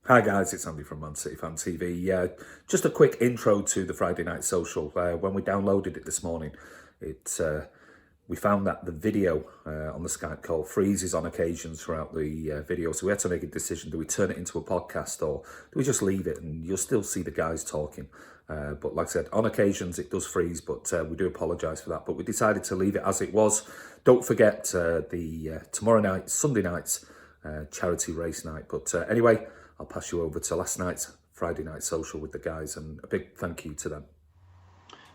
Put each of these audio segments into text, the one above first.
Hi guys, it's Andy from Man City Fan TV. Just a quick intro to the Friday Night Social. When we downloaded it this morning, we found that the video on the Skype call freezes on occasions throughout the video. So we had to make a decision: do we turn it into a podcast or do we just leave it? And you'll still see the guys talking. But like I said, on occasions it does freeze, but we do apologise for that. But we decided to leave it as it was. Don't forget the tomorrow night, Sunday night's charity race night. But anyway, I'll pass you over to last night's Friday Night Social with the guys, and a big thank you to them.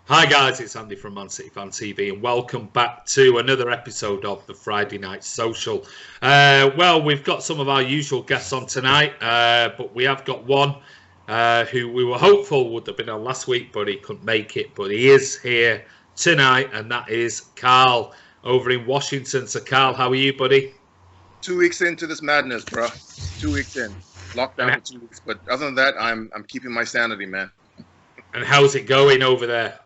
Hi guys, it's Andy from Man City Fan TV, and welcome back to another episode of the Friday Night Social. Well, we've got some of our usual guests on tonight, but we have got one who we were hopeful would have been on last week, but he couldn't make it. But he is here tonight, and that is Karl over in Washington. So Karl, how are you, buddy? 2 weeks into this madness, bro. 2 weeks in. Locked down for 2 weeks. But other than that, I'm keeping my sanity, man. And how's it going over there?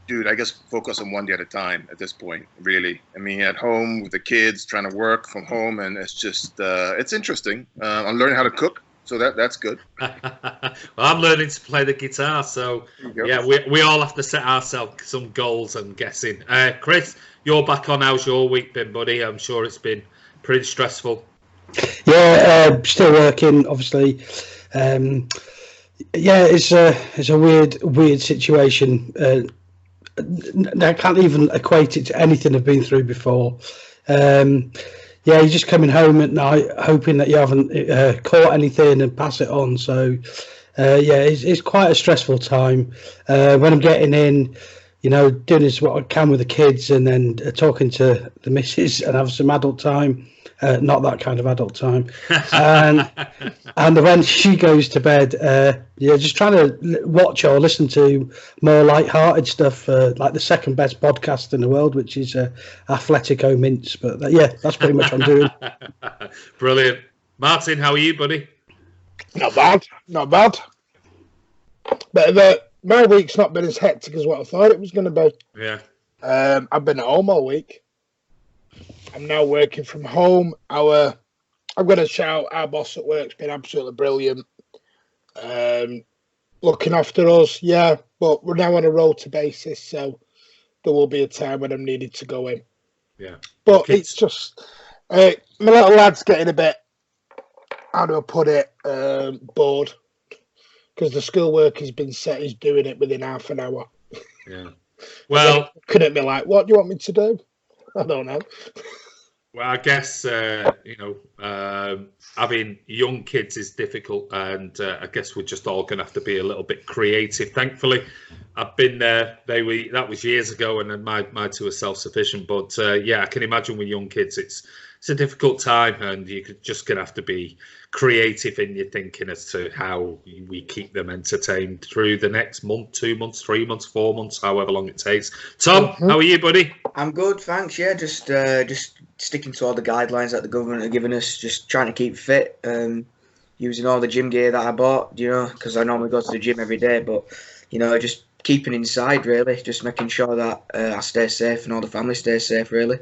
Dude, I guess focus on one day at a time at this point, really. I mean, at home with the kids, trying to work from home, and it's just, it's interesting. I'm learning how to cook, so that's good. Well, I'm learning to play the guitar, so yeah, we all have to set ourselves some goals, I'm guessing. Chris, you're back on. How's your week been, buddy? I'm sure it's been pretty stressful. Yeah, still working, obviously. Yeah, it's a weird situation. I can't even equate it to anything I've been through before. Yeah, you're just coming home at night, hoping that you haven't caught anything and pass it on. So, yeah, it's quite a stressful time. When I'm getting in, you know, doing this what I can with the kids, and then talking to the missus and have some adult time. Not that kind of adult time. And when she goes to bed, yeah, just trying to watch or listen to more light-hearted stuff, like the second best podcast in the world, which is Athletico Mints. But yeah, that's pretty much what I'm doing. Brilliant. Martin, how are you, buddy? Not bad. But my week's not been as hectic as what I thought it was going to be. Yeah. I've been at home all week. I'm now working from home. I'm going to shout our boss at work's been absolutely brilliant. Looking after us, yeah, but we're now on a rota basis, so there will be a time when I'm needed to go in. Yeah. But Okay. it's just, my little lad's getting a bit, how do I put it, bored. Because the schoolwork has been set, he's doing it within half an hour. Yeah. Well, looking at me like, what do you want me to do? I don't know. Well, I guess, you know, having young kids is difficult, and I guess we're just all going to have to be a little bit creative. Thankfully, I've been there. That was years ago, and then my two are self-sufficient. But yeah, I can imagine with young kids, it's a difficult time, and you're just going to have to be creative in your thinking as to how we keep them entertained through the next month, 2 months, 3 months, 4 months, however long it takes. Tom, how are you, buddy? I'm good, thanks. Yeah, just sticking to all the guidelines that the government are giving us. Just trying to keep fit. Using all the gym gear that I bought, you know, because I normally go to the gym every day. But you know, just keeping inside, really. Just making sure that I stay safe and all the family stays safe, really.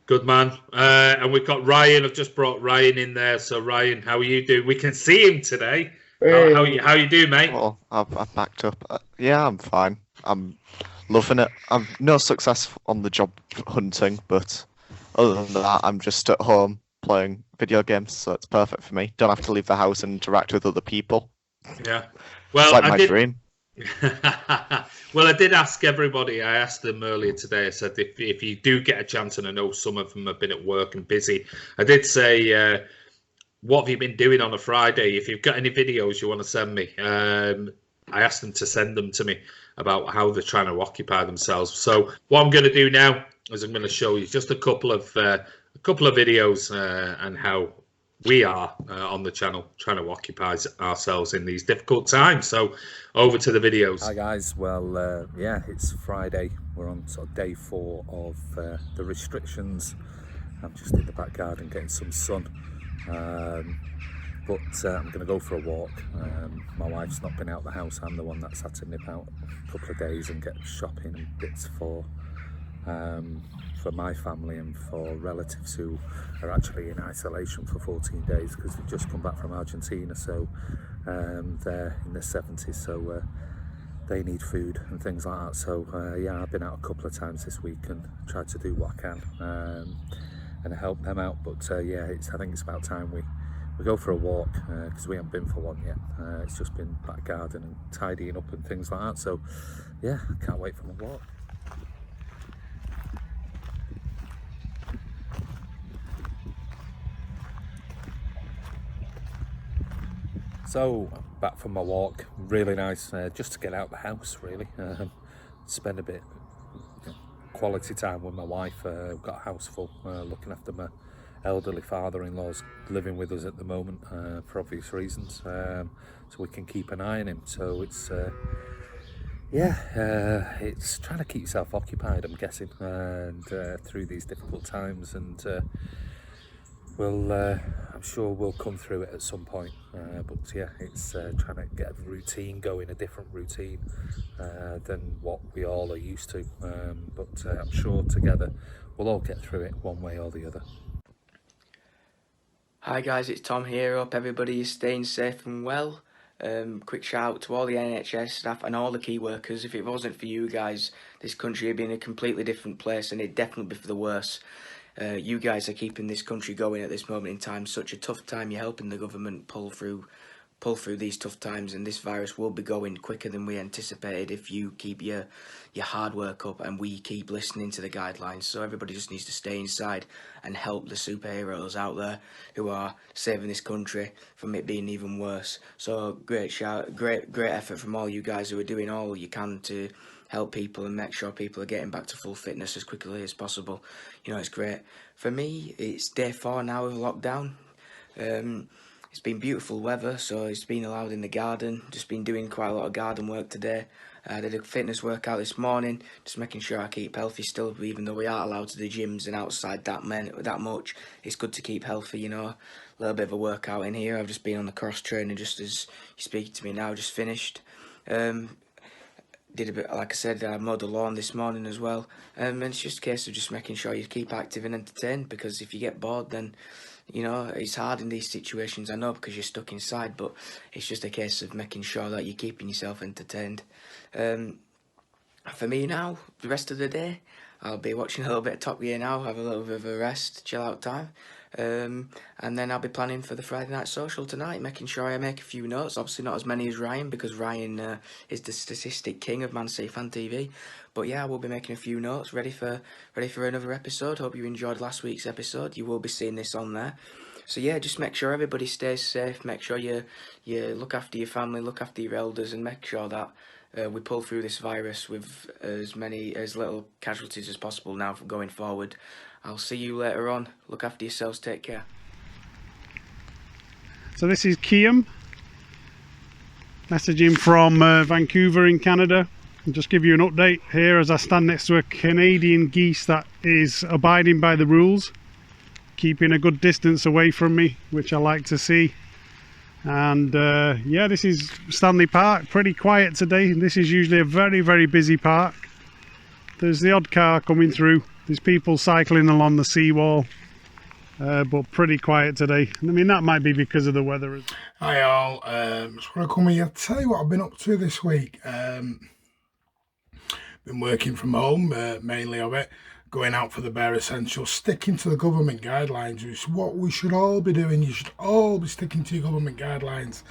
Good man. And we've got Ryan. I've just brought Ryan in there. So Ryan, how are you doing? We can see him today. How you doing, mate? Well, I've backed up. Yeah, I'm fine. I'm loving it. I'm no success on the job hunting, but other than that, I'm just at home playing video games, so it's perfect for me. Don't have to leave the house and interact with other people. Yeah. Well, it's like my dream. Well, I did ask everybody. I asked them earlier today. I said, if you do get a chance, and I know some of them have been at work and busy, I did say, what have you been doing on a Friday? If you've got any videos you want to send me, I asked them to send them to me about how they're trying to occupy themselves. So what I'm going to do now is I'm going to show you just a couple of videos and how we are on the channel trying to occupy ourselves in these difficult times. So over to the videos. Hi guys, well yeah, it's Friday. We're on sort of day 4 of the restrictions. I'm just in the back garden getting some sun, but I'm going to go for a walk. My wife's not been out the house. I'm the one that's had to nip out a couple of days and get shopping and bits for for my family and for relatives who are actually in isolation for 14 days because they've just come back from Argentina. So they're in their 70s, so they need food and things like that. So yeah, I've been out a couple of times this week and tried to do what I can and help them out. But yeah, I think it's about time we go for a walk because we haven't been for one yet. It's just been back garden and tidying up and things like that. So yeah, I can't wait for my walk. So back from my walk, really nice, just to get out of the house really, spend a bit quality time with my wife. We've got a house full, looking after my elderly father-in-law's living with us at the moment for obvious reasons, so we can keep an eye on him. So it's it's trying to keep yourself occupied, I'm guessing, and through these difficult times, and I'm sure we'll come through it at some point, but yeah, it's trying to get a routine going, a different routine than what we all are used to, but I'm sure together we'll all get through it one way or the other. Hi guys, it's Tom here. Hope everybody is staying safe and well. Quick shout out to all the NHS staff and all the key workers. If it wasn't for you guys, this country would be in a completely different place, and it'd definitely be for the worse. You guys are keeping this country going at this moment in time. Such a tough time. You're helping the government pull through these tough times, and this virus will be going quicker than we anticipated if you keep your hard work up and we keep listening to the guidelines. So everybody just needs to stay inside and help the superheroes out there who are saving this country from it being even worse. So great effort from all you guys who are doing all you can to help people and make sure people are getting back to full fitness as quickly as possible. You know, it's great. For me, it's day 4 now of lockdown. It's been beautiful weather, so it's been allowed in the garden. Just been doing quite a lot of garden work today. I did a fitness workout this morning, just making sure I keep healthy still, even though we aren't allowed to the gyms and outside that much. It's good to keep healthy, you know. A little bit of a workout in here. I've just been on the cross trainer just as you speak to me now, just finished. Did a bit, like I said, I mowed the lawn this morning as well. And it's just a case of just making sure you keep active and entertained, because if you get bored, then, you know, it's hard in these situations, I know, because you're stuck inside, but it's just a case of making sure that you're keeping yourself entertained. For me now, the rest of the day, I'll be watching a little bit of Top Gear now, have a little bit of a rest, chill out time. And then I'll be planning for the Friday Night Social tonight, making sure I make a few notes. Obviously not as many as Ryan, because Ryan is the statistic king of Man City Fan TV. But yeah, we'll be making a few notes, ready for another episode. Hope you enjoyed last week's episode. You will be seeing this on there. So yeah, just make sure everybody stays safe. Make sure you look after your family, look after your elders, and make sure that we pull through this virus with as little casualties as possible now for going forward. I'll see you later on. Look after yourselves. Take care. So this is Kiam, messaging from Vancouver in Canada. I'll just give you an update here as I stand next to a Canadian geese that is abiding by the rules, keeping a good distance away from me, which I like to see. And yeah, this is Stanley Park, pretty quiet today. This is usually a very, very busy park. There's the odd car coming through. There's people cycling along the seawall, but pretty quiet today. I mean, that might be because of the weather. Hi all, just want to come here to tell you what I've been up to this week. Been working from home, mainly of it, going out for the bare essentials, sticking to the government guidelines, which is what we should all be doing. You should all be sticking to your government guidelines.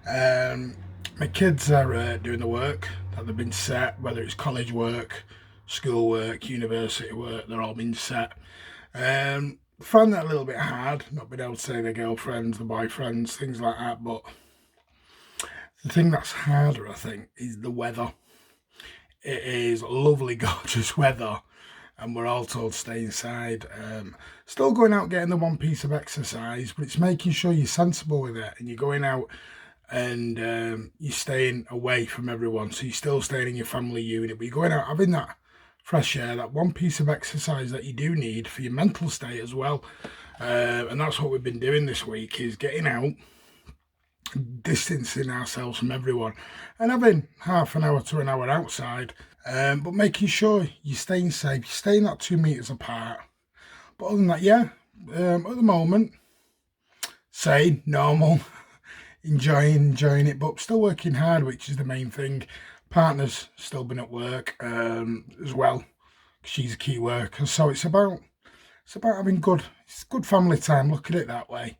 My kids are doing the work that they've been set, whether it's college work, school work, university work, they're all been set. Found that a little bit hard, not being able to say their girlfriends, their boyfriends, things like that, but the thing that's harder, I think, is the weather. It is lovely, gorgeous weather, and we're all told to stay inside. Still going out getting the one piece of exercise, but it's making sure you're sensible with it, and you're going out and you're staying away from everyone, so you're still staying in your family unit, but you're going out having that fresh air, that one piece of exercise that you do need for your mental state as well. And that's what we've been doing this week, is getting out, distancing ourselves from everyone, and having half an hour to an hour outside, But making sure you're staying safe, you're staying that 2 meters apart. But other than that, yeah, at the moment, same, normal, enjoying it, but still working hard, which is the main thing. Partner's still been at work as well. She's a key worker, so it's about having good family time. Look at it that way,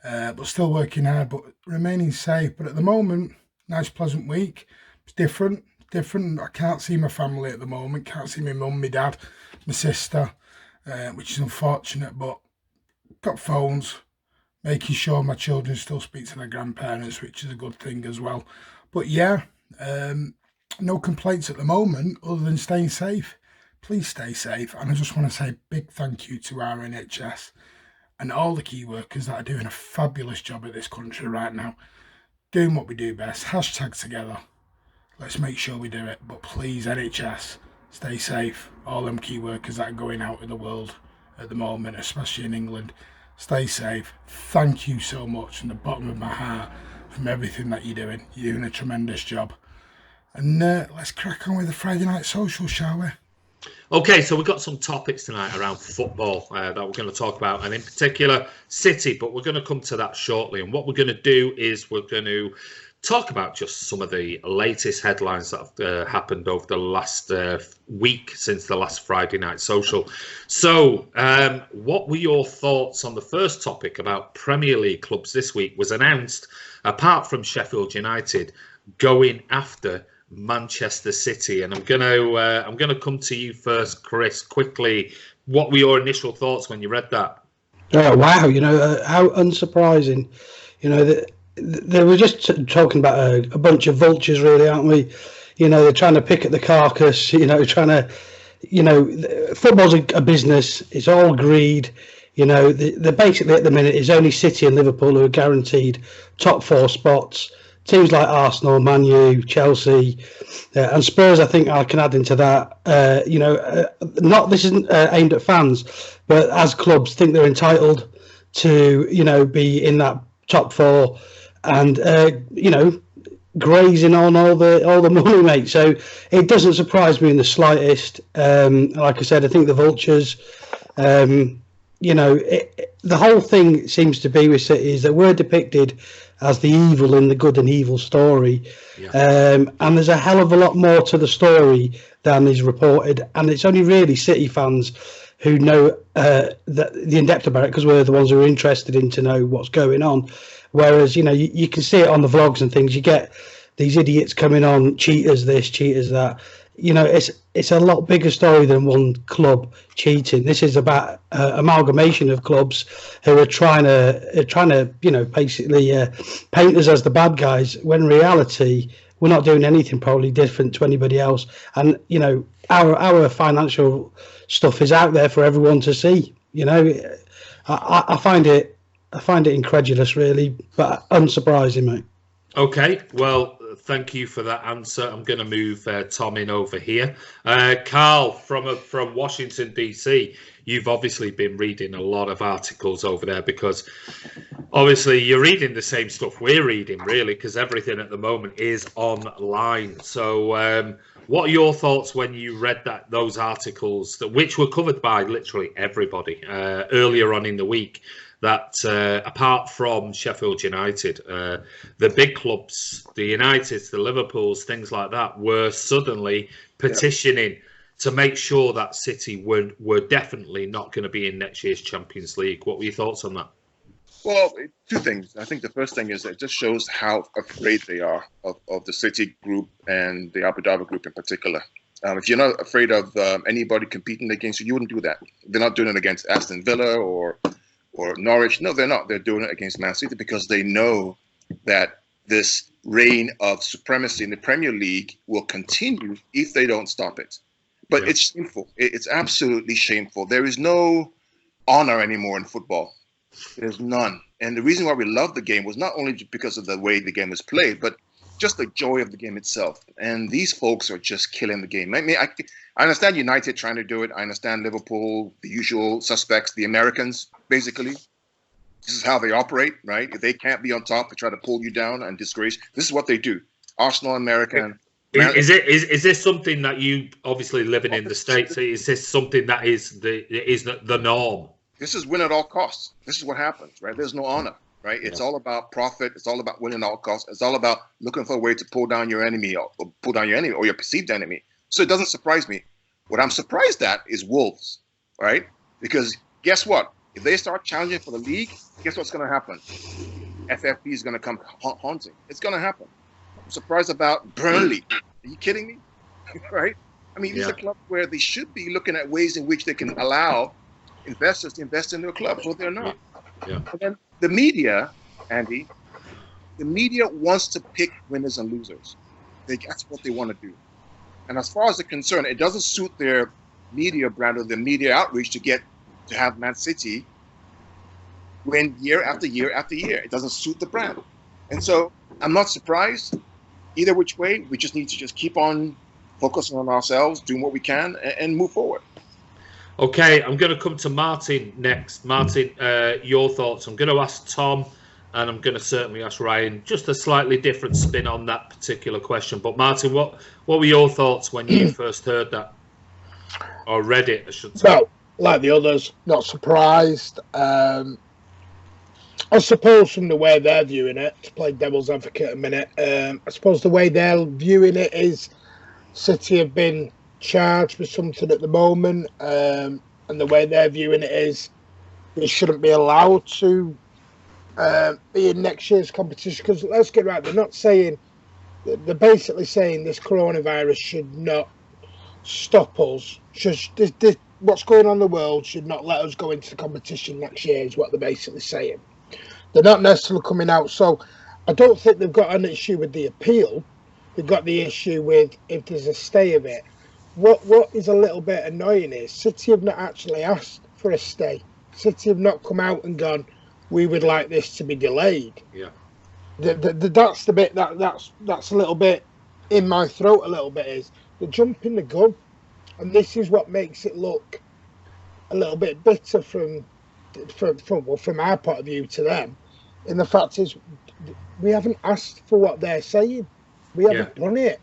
but still working hard, but remaining safe. But at the moment, nice pleasant week. It's different. I can't see my family at the moment. Can't see my mum, my dad, my sister, which is unfortunate. But got phones, making sure my children still speak to their grandparents, which is a good thing as well. But yeah, no complaints at the moment other than staying safe. Please stay safe. And I just want to say a big thank you to our NHS and all the key workers that are doing a fabulous job at this country right now. Doing what we do best. Hashtag together. Let's make sure we do it. But please, NHS, stay safe. All them key workers that are going out in the world at the moment, especially in England, stay safe. Thank you so much from the bottom of my heart from everything that you're doing. You're doing a tremendous job. And let's crack on with the Friday Night Social, shall we? Okay, so we've got some topics tonight around football that we're going to talk about, and in particular City, but we're going to come to that shortly. And what we're going to do is we're going to talk about just some of the latest headlines that have happened over the last week since the last Friday Night Social. So what were your thoughts on the first topic about Premier League clubs this week? Was announced, apart from Sheffield United, going after Manchester City, and I'm gonna come to you first, Chris. Quickly, what were your initial thoughts when you read that? Oh wow! How unsurprising. They were just talking about a bunch of vultures, really, aren't we? They're trying to pick at the carcass. Football's a business. It's all greed. They're basically at the minute is only City and Liverpool who are guaranteed top 4 spots. Teams like Arsenal, Man U, Chelsea, and Spurs, I think I can add into that. This isn't aimed at fans, but as clubs think they're entitled to, be in that top 4, and grazing on all the money, mate. So it doesn't surprise me in the slightest. Like I said, I think the vultures. The whole thing seems to be with City is that we're depicted as the evil in the good and evil story. Yeah. And there's a hell of a lot more to the story than is reported. And it's only really City fans who know the in-depth about it, because we're the ones who are interested in to know what's going on. Whereas, you can see it on the vlogs and things. You get these idiots coming on, cheaters this, cheaters that. It's a lot bigger story than one club cheating. This is about amalgamation of clubs who are trying to basically paint us as the bad guys, when in reality we're not doing anything probably different to anybody else. And our financial stuff is out there for everyone to see. I find it incredulous, really, but unsurprising, mate. Okay, well, thank you for that answer. I'm going to move Tom in over here. Karl, from Washington, D.C., you've obviously been reading a lot of articles over there, because obviously you're reading the same stuff we're reading, really, because everything at the moment is online. So what are your thoughts when you read those articles, which were covered by literally everybody earlier on in the week, that apart from Sheffield United, the big clubs, the Uniteds, the Liverpools, things like that, were suddenly petitioning to make sure that City were definitely not going to be in next year's Champions League? What were your thoughts on that? Well, 2 things. I think the first thing is that it just shows how afraid they are of the City group and the Abu Dhabi group in particular. If you're not afraid of anybody competing against you, you wouldn't do that. They're not doing it against Aston Villa or Norwich. No, they're not. They're doing it against Man City because they know that this reign of supremacy in the Premier League will continue if they don't stop it. But it's shameful. It's absolutely shameful. There is no honor anymore in football. There's none. And the reason why we love the game was not only because of the way the game was played, but just the joy of the game itself. And these folks are just killing the game. I mean, I understand United trying to do it. I understand Liverpool, the usual suspects, the Americans, basically. This is how they operate, right? If they can't be on top, they try to pull you down and disgrace. This is what they do. Arsenal, American, Is this something that you obviously living in the States? Is this something that is the norm? This is win at all costs. This is what happens, right? There's no honor, right? It's all about profit. It's all about winning at all costs. It's all about looking for a way to pull down your enemy or your perceived enemy. So it doesn't surprise me. What I'm surprised at is Wolves, right? Because guess what? If they start challenging for the league, guess what's going to happen? FFP is going to come haunting. It's going to happen. I'm surprised about Burnley. Are you kidding me? Right? I mean, these are clubs where they should be looking at ways in which they can allow investors to invest in their clubs, but they're not. Yeah. And then the media, Andy, the media wants to pick winners and losers. That's what they want to do. And as far as they're concerned, it doesn't suit their media brand or their media outreach to have Man City win year after year after year. It doesn't suit the brand. And so I'm not surprised either which way. We just need to just keep on focusing on ourselves, doing what we can, and move forward. Okay, I'm going to come to Martin next. Martin, your thoughts. I'm going to ask Tom, and I'm going to certainly ask Ryan. Just a slightly different spin on that particular question. But Martin, what were your thoughts when you first heard that? Or read it, I should say. Well, like the others, not surprised. I suppose from the way they're viewing it, to play devil's advocate a minute, I suppose the way they're viewing it is City have been charged with something at the moment, and the way they're viewing it is they shouldn't be allowed to be in next year's competition. Because let's get right, they're basically saying this coronavirus should not stop us. What's going on in the world should not let us go into the competition next year, is what they're basically saying. They're not necessarily coming out. So I don't think they've got an issue with the appeal. They've got the issue with if there's a stay of it. What is a little bit annoying is City have not actually asked for a stay. City have not come out and gone, we would like this to be delayed. Yeah. That's the bit that's a little bit in my throat a little bit, is they're jumping the gun. And this is what makes it look a little bit bitter from our point of view to them. And the fact is, we haven't asked for what they're saying. We haven't done it.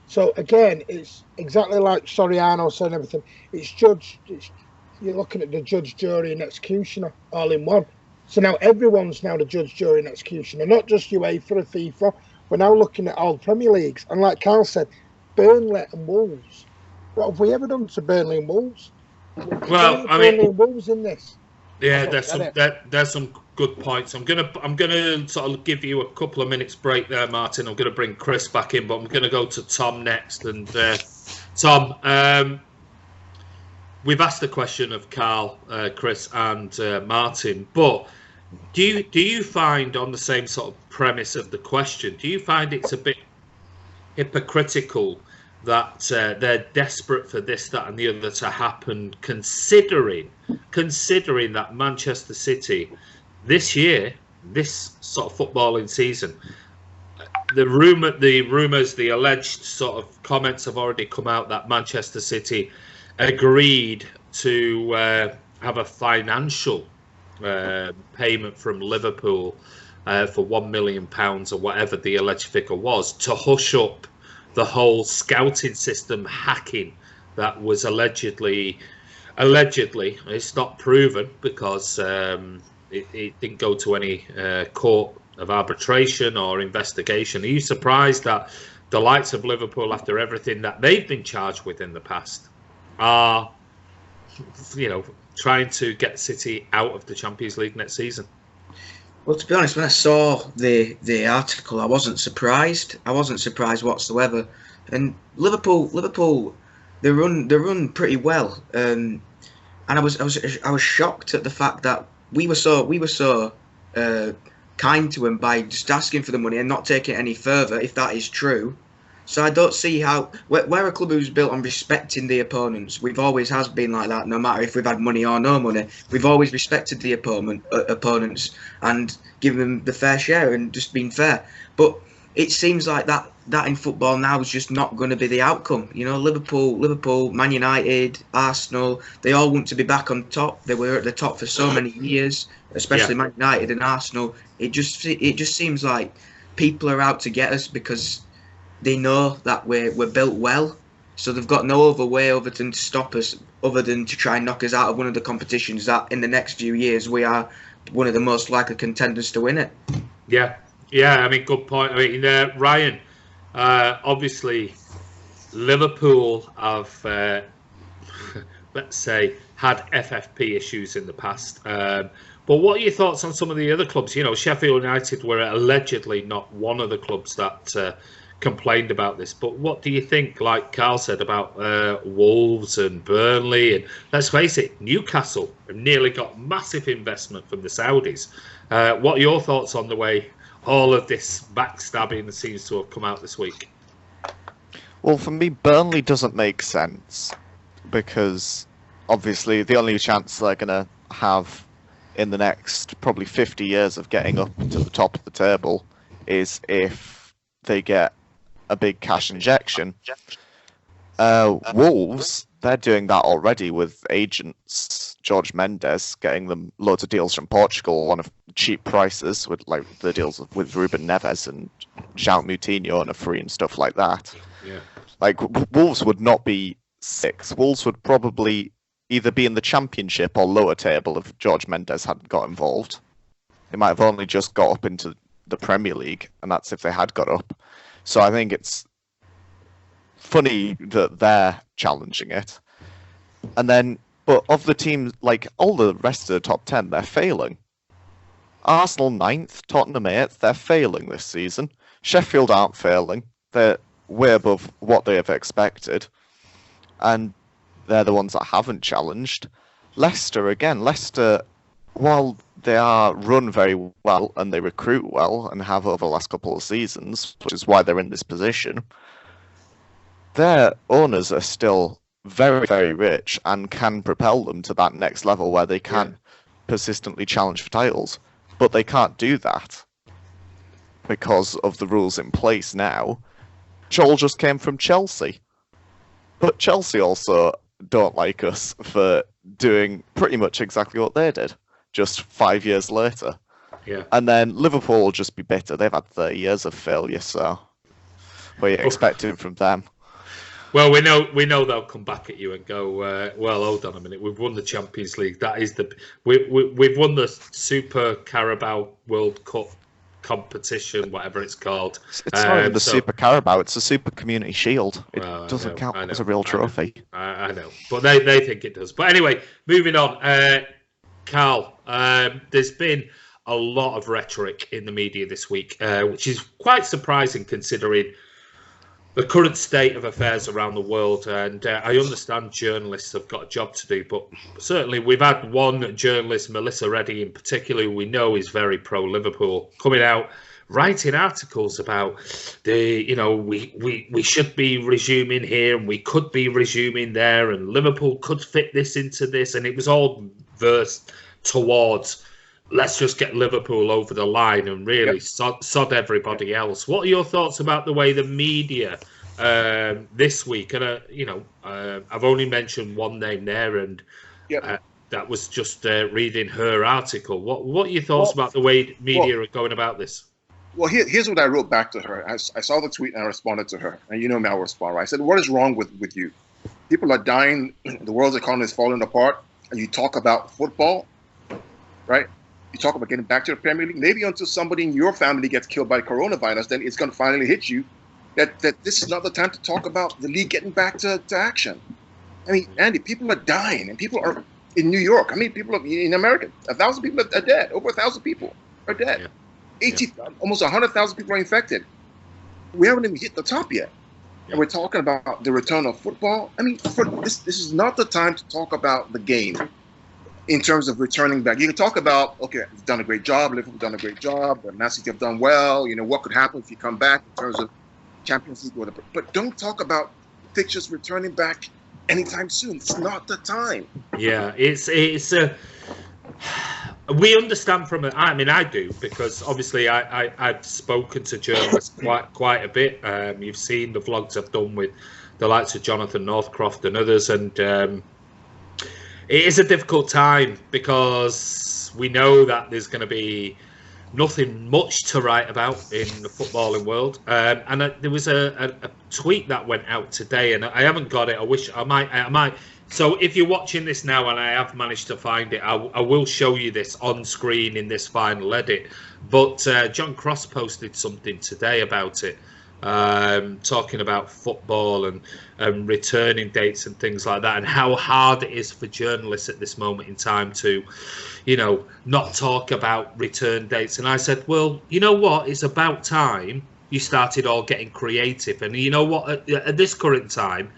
So again, it's exactly like Soriano said, everything. You're looking at the judge, jury, and executioner all in one. So now everyone's now the judge, jury, and executioner, not just UEFA and FIFA. We're now looking at all the Premier Leagues. And like Karl said, Burnley and Wolves. What have we ever done to Burnley and Wolves? Well, Burnley and Wolves in this. Yeah, there's some good points. I'm gonna sort of give you a couple of minutes break there, Martin. I'm gonna bring Chris back in, but I'm gonna go to Tom next. And Tom, we've asked the question of Karl, Chris, and Martin, but do you find, on the same sort of premise of the question, do you find it's a bit hypocritical that they're desperate for this, that, and the other to happen, considering that Manchester City this year, this sort of footballing season, the rumours, the alleged sort of comments have already come out that Manchester City agreed to have a financial payment from Liverpool for £1 million or whatever the alleged figure was, to hush up the whole scouting system hacking that was allegedly, it's not proven because it didn't go to any court of arbitration or investigation. Are you surprised that the likes of Liverpool, after everything that they've been charged with in the past, are, trying to get City out of the Champions League next season? Well, to be honest, when I saw the article, I wasn't surprised. I wasn't surprised whatsoever. And Liverpool, they run pretty well. And I was shocked at the fact that we were so kind to them by just asking for the money and not taking it any further, if that is true. So I don't see how we're a club who's built on respecting the opponents. We've always has been like that, no matter if we've had money or no money. We've always respected the opponents and given them the fair share and just been fair. But it seems like that in football now is just not going to be the outcome. Liverpool, Man United, Arsenal, they all want to be back on top. They were at the top for so many years, especially Man United and Arsenal. It just seems like people are out to get us because they know that we're built well, so they've got no other way other than to stop us, other than to try and knock us out of one of the competitions that in the next few years we are one of the most likely contenders to win it. Yeah, I mean, good point. I mean, Ryan, obviously, Liverpool have, let's say, had FFP issues in the past. But what are your thoughts on some of the other clubs? You know, Sheffield United were allegedly not one of the clubs that complained about this. But what do you think, like Karl said, about Wolves and Burnley? And let's face it, Newcastle have nearly got massive investment from the Saudis. What are your thoughts on the way all of this backstabbing seems to have come out this week? Well, for me, Burnley doesn't make sense because obviously the only chance they're going to have in the next probably 50 years of getting up to the top of the table is if they get a big cash injection. Wolves, they're doing that already with agents. George Mendes getting them loads of deals from Portugal on cheap prices, with like the deals with Ruben Neves and João Moutinho on a free and stuff like that. Yeah. Like Wolves would not be six. Wolves would probably either be in the Championship or lower table if George Mendes hadn't got involved. They might have only just got up into the Premier League, and that's if they had got up. So I think it's funny that they're challenging it. And then, but of the teams, like all the rest of the top 10, they're failing. Arsenal 9th, Tottenham 8th, they're failing this season. Sheffield aren't failing. They're way above what they have expected. And they're the ones that haven't challenged. Leicester, while they are run very well and they recruit well and have over the last couple of seasons, which is why they're in this position, their owners are still very, very rich and can propel them to that next level where they can persistently challenge for titles. But they can't do that because of the rules in place now. Joel just came from Chelsea. But Chelsea also don't like us for doing pretty much exactly what they did, just 5 years later. Yeah. And then Liverpool will just be bitter. They've had 30 years of failure, so what are you expecting from them? Well, we know they'll come back at you and go, well, hold on a minute, we've won the Champions League. That is we've won the Super Carabao World Cup competition, whatever it's called. It's not even the Super Carabao, it's the Super Community Shield. It doesn't count as a real trophy. I know, but they think it does. But anyway, moving on. Karl, there's been a lot of rhetoric in the media this week, which is quite surprising considering the current state of affairs around the world. And I understand journalists have got a job to do, but certainly we've had one journalist, Melissa Reddy in particular, who we know is very pro-Liverpool, coming out writing articles about we should be resuming here and we could be resuming there and Liverpool could fit this into this, and it was all versed towards let's just get Liverpool over the line and really sod everybody else. What are your thoughts about the way the media this week? And I've only mentioned one name there, and that was just reading her article. What are your thoughts about the way media are going about this? Well, here's what I wrote back to her. I saw the tweet and I responded to her. And you know me, I'll respond, right? I said, what is wrong with you? People are dying. The world's economy is falling apart. And you talk about football, right? You talk about getting back to the Premier League. Maybe until somebody in your family gets killed by coronavirus, then it's going to finally hit you that this is not the time to talk about the league getting back to action. I mean, Andy, people are dying. And people are in New York. I mean, people are in America. 1,000 people are dead. Over 1,000 people are dead. Yeah. Almost 100,000 people are infected. We haven't even hit the top yet. And we're talking about the return of football. I mean, this is not the time to talk about the game in terms of returning back. You can talk about, okay, we've done a great job, Liverpool done a great job, Man City have done well, what could happen if you come back in terms of Champions League, whatever. But don't talk about fixtures returning back anytime soon. It's not the time. Yeah, we understand from it. I mean, I do, because obviously I've spoken to journalists quite a bit. You've seen the vlogs I've done with the likes of Jonathan Northcroft and others, and it is a difficult time because we know that there's going to be nothing much to write about in the footballing world. And there was a tweet that went out today, and I haven't got it. I wish I might. So if you're watching this now, and I have managed to find it, I will show you this on screen in this final edit. But John Cross posted something today about it, talking about football and returning dates and things like that, and how hard it is for journalists at this moment in time to, not talk about return dates. And I said, well, you know what? It's about time you started all getting creative. And you know what? At this current time,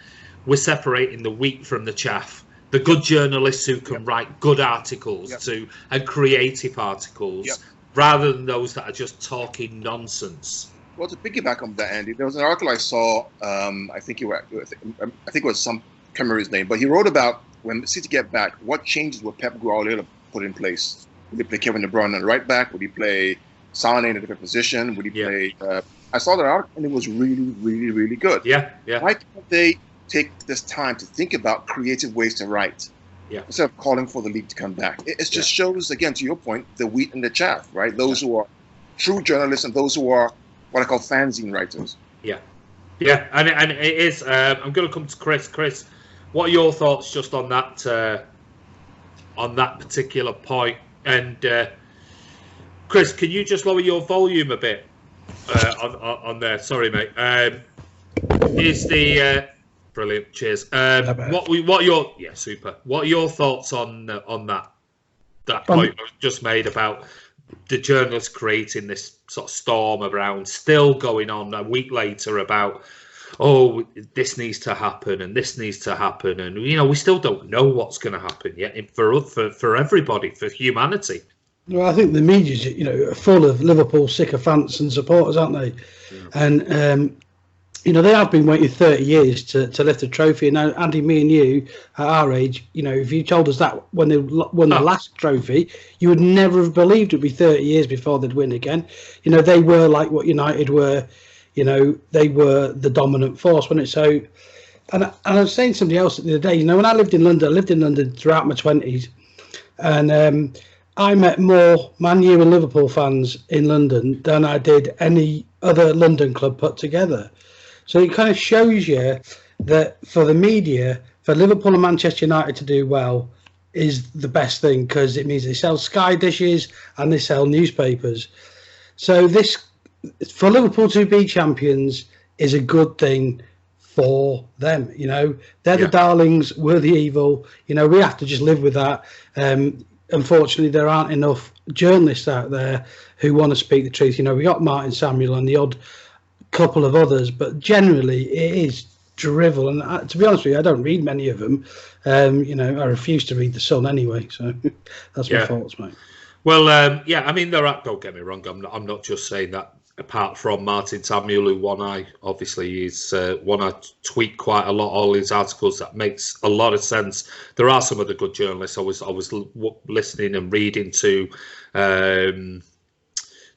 we're separating the wheat from the chaff. The good journalists who can write good articles and creative articles, rather than those that are just talking nonsense. Well, to piggyback on that, Andy, there was an article I saw. I think it was some, I can't remember his name, but he wrote about when City get back, what changes would Pep Guardiola put in place? Would he play Kevin De Bruyne on the right back? Would he play Sané in a different position? Would he play? I saw that article and it was really, really, really good. Yeah. Why can't they take this time to think about creative ways to write? Instead of calling for the league to come back. It just shows, again, to your point, the wheat and the chaff, right? Those who are true journalists and those who are what I call fanzine writers. Yeah, and it is. I'm going to come to Chris. Chris, what are your thoughts just on that particular point? And Chris, can you just lower your volume a bit on there? Sorry, mate. Is the brilliant? Cheers. What are your thoughts on that point I just made about the journalists creating this sort of storm around, still going on a week later about, oh, this needs to happen and this needs to happen, and we still don't know what's going to happen yet for everybody, for humanity. Well, I think the media's are full of Liverpool sycophants and supporters, aren't they? And they have been waiting 30 years to lift a trophy. And now, Andy, me and you, at our age, if you told us that when they won the last trophy, you would never have believed it'd be 30 years before they'd win again. They were like what United were. They were the dominant force, wasn't it? So, and I was saying to somebody else the other day, when I lived in London throughout my 20s, and I met more Man U and Liverpool fans in London than I did any other London club put together. So it kind of shows you that for the media, for Liverpool and Manchester United to do well is the best thing, because it means they sell Sky dishes and they sell newspapers. So this, for Liverpool to be champions, is a good thing for them. They're the darlings, we're the evil. We have to just live with that. Unfortunately, there aren't enough journalists out there who want to speak the truth. We got Martin Samuel and the odd couple of others, but generally it is drivel. And to be honest with you, I don't read many of them. I refuse to read The Sun anyway, so that's my thoughts, mate. Well, I mean, don't get me wrong, I'm not just saying that. Apart from Martin Samuel, who obviously is one I tweet quite a lot, all his articles, that makes a lot of sense. There are some of the good journalists. I was listening and reading to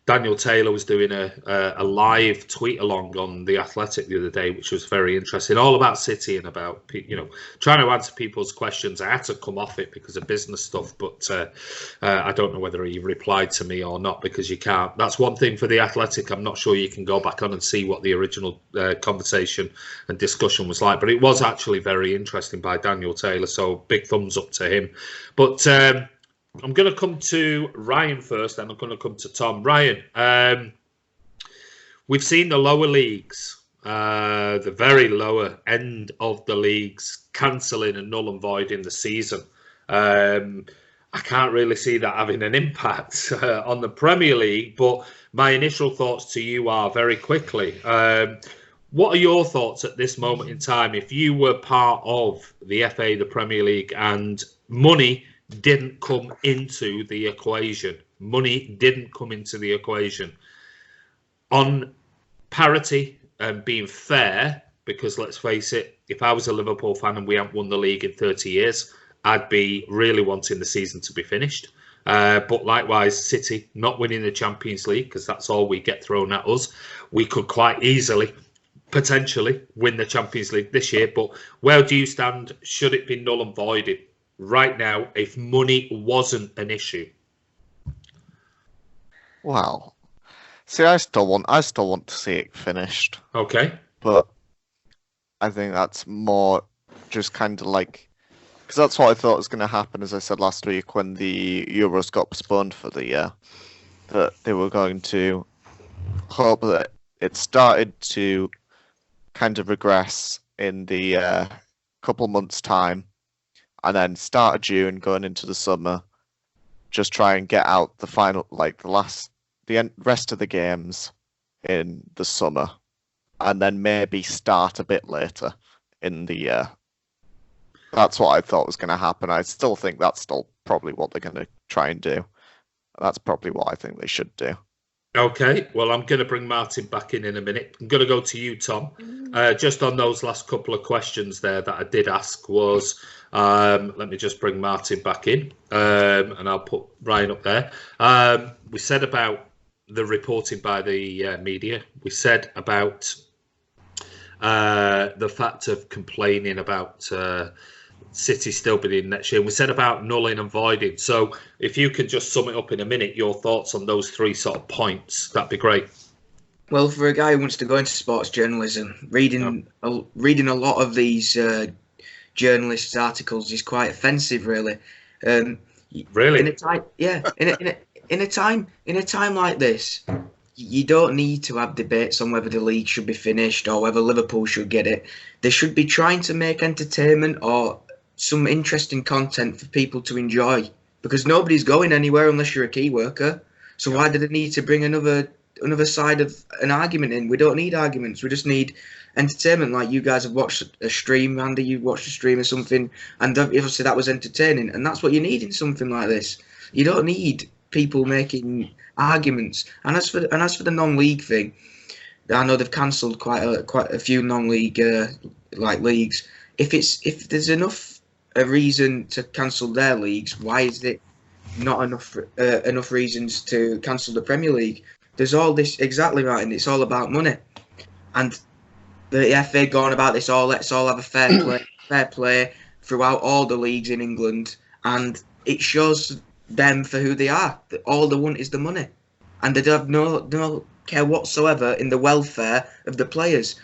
Daniel Taylor was doing a live tweet along on The Athletic the other day, which was very interesting, all about City and about trying to answer people's questions. I had to come off it because of business stuff, but I don't know whether he replied to me or not, because you can't. That's one thing for The Athletic. I'm not sure you can go back on and see what the original conversation and discussion was like, but it was actually very interesting by Daniel Taylor, so big thumbs up to him. But I'm going to come to Ryan first, and I'm going to come to Tom. Ryan, we've seen the lower leagues, the very lower end of the leagues, cancelling and null and voiding the season. I can't really see that having an impact on the Premier League, but my initial thoughts to you are, very quickly, what are your thoughts at this moment in time if you were part of the FA, the Premier League, and money didn't come into the equation? Money didn't come into the equation. On parity and being fair, because let's face it, if I was a Liverpool fan and we haven't won the league in 30 years, I'd be really wanting the season to be finished. But likewise, City not winning the Champions League, because that's all we get thrown at us. We could quite easily, potentially, win the Champions League this year. But where do you stand? Should it be null and voided right now if money wasn't an issue? Wow. See, I still want to see it finished, Okay. but I think that's more just kind of like, because that's what I thought was going to happen, as I said last week when the Euros got postponed for the year, that they were going to hope that it started to kind of regress in the couple months' time, and then start of June going into the summer, just try and get out the final, like the rest of the games in the summer, and then maybe start a bit later in the year. That's what I thought was going to happen. I still think that's still probably what they're going to try and do. That's probably what I think they should do. Okay, well, I'm going to bring Martin back in a minute. I'm going to go to you, Tom. Just on those last couple of questions there that I did ask was, let me just bring Martin back in, and I'll put Ryan up there. We said about the reporting by the media. We said about the fact of complaining about City still being in next year. And we said about nulling and voiding. So if you could just sum it up in a minute, your thoughts on those three sort of points, that'd be great. Well, for a guy who wants to go into sports journalism, reading a lot of these journalists' articles is quite offensive, really. Really? In a time like this, you don't need to have debates on whether the league should be finished or whether Liverpool should get it. They should be trying to make entertainment or some interesting content for people to enjoy, because nobody's going anywhere unless you're a key worker. So why do they need to bring another side of an argument in? We don't need arguments. We just need entertainment. Like you guys have watched a stream, Andy, you watched a stream or something, and obviously that was entertaining. And that's what you need in something like this. You don't need people making arguments. And as for the non-league thing, I know they've cancelled quite a few non-league leagues. If there's enough a reason to cancel their leagues, why is it not enough reasons to cancel the Premier League? There's all this, exactly right, and it's all about money. And the FA going about this, let's all have a fair play throughout all the leagues in England, and it shows them for who they are. All they want is the money, and they have no care whatsoever in the welfare of the players.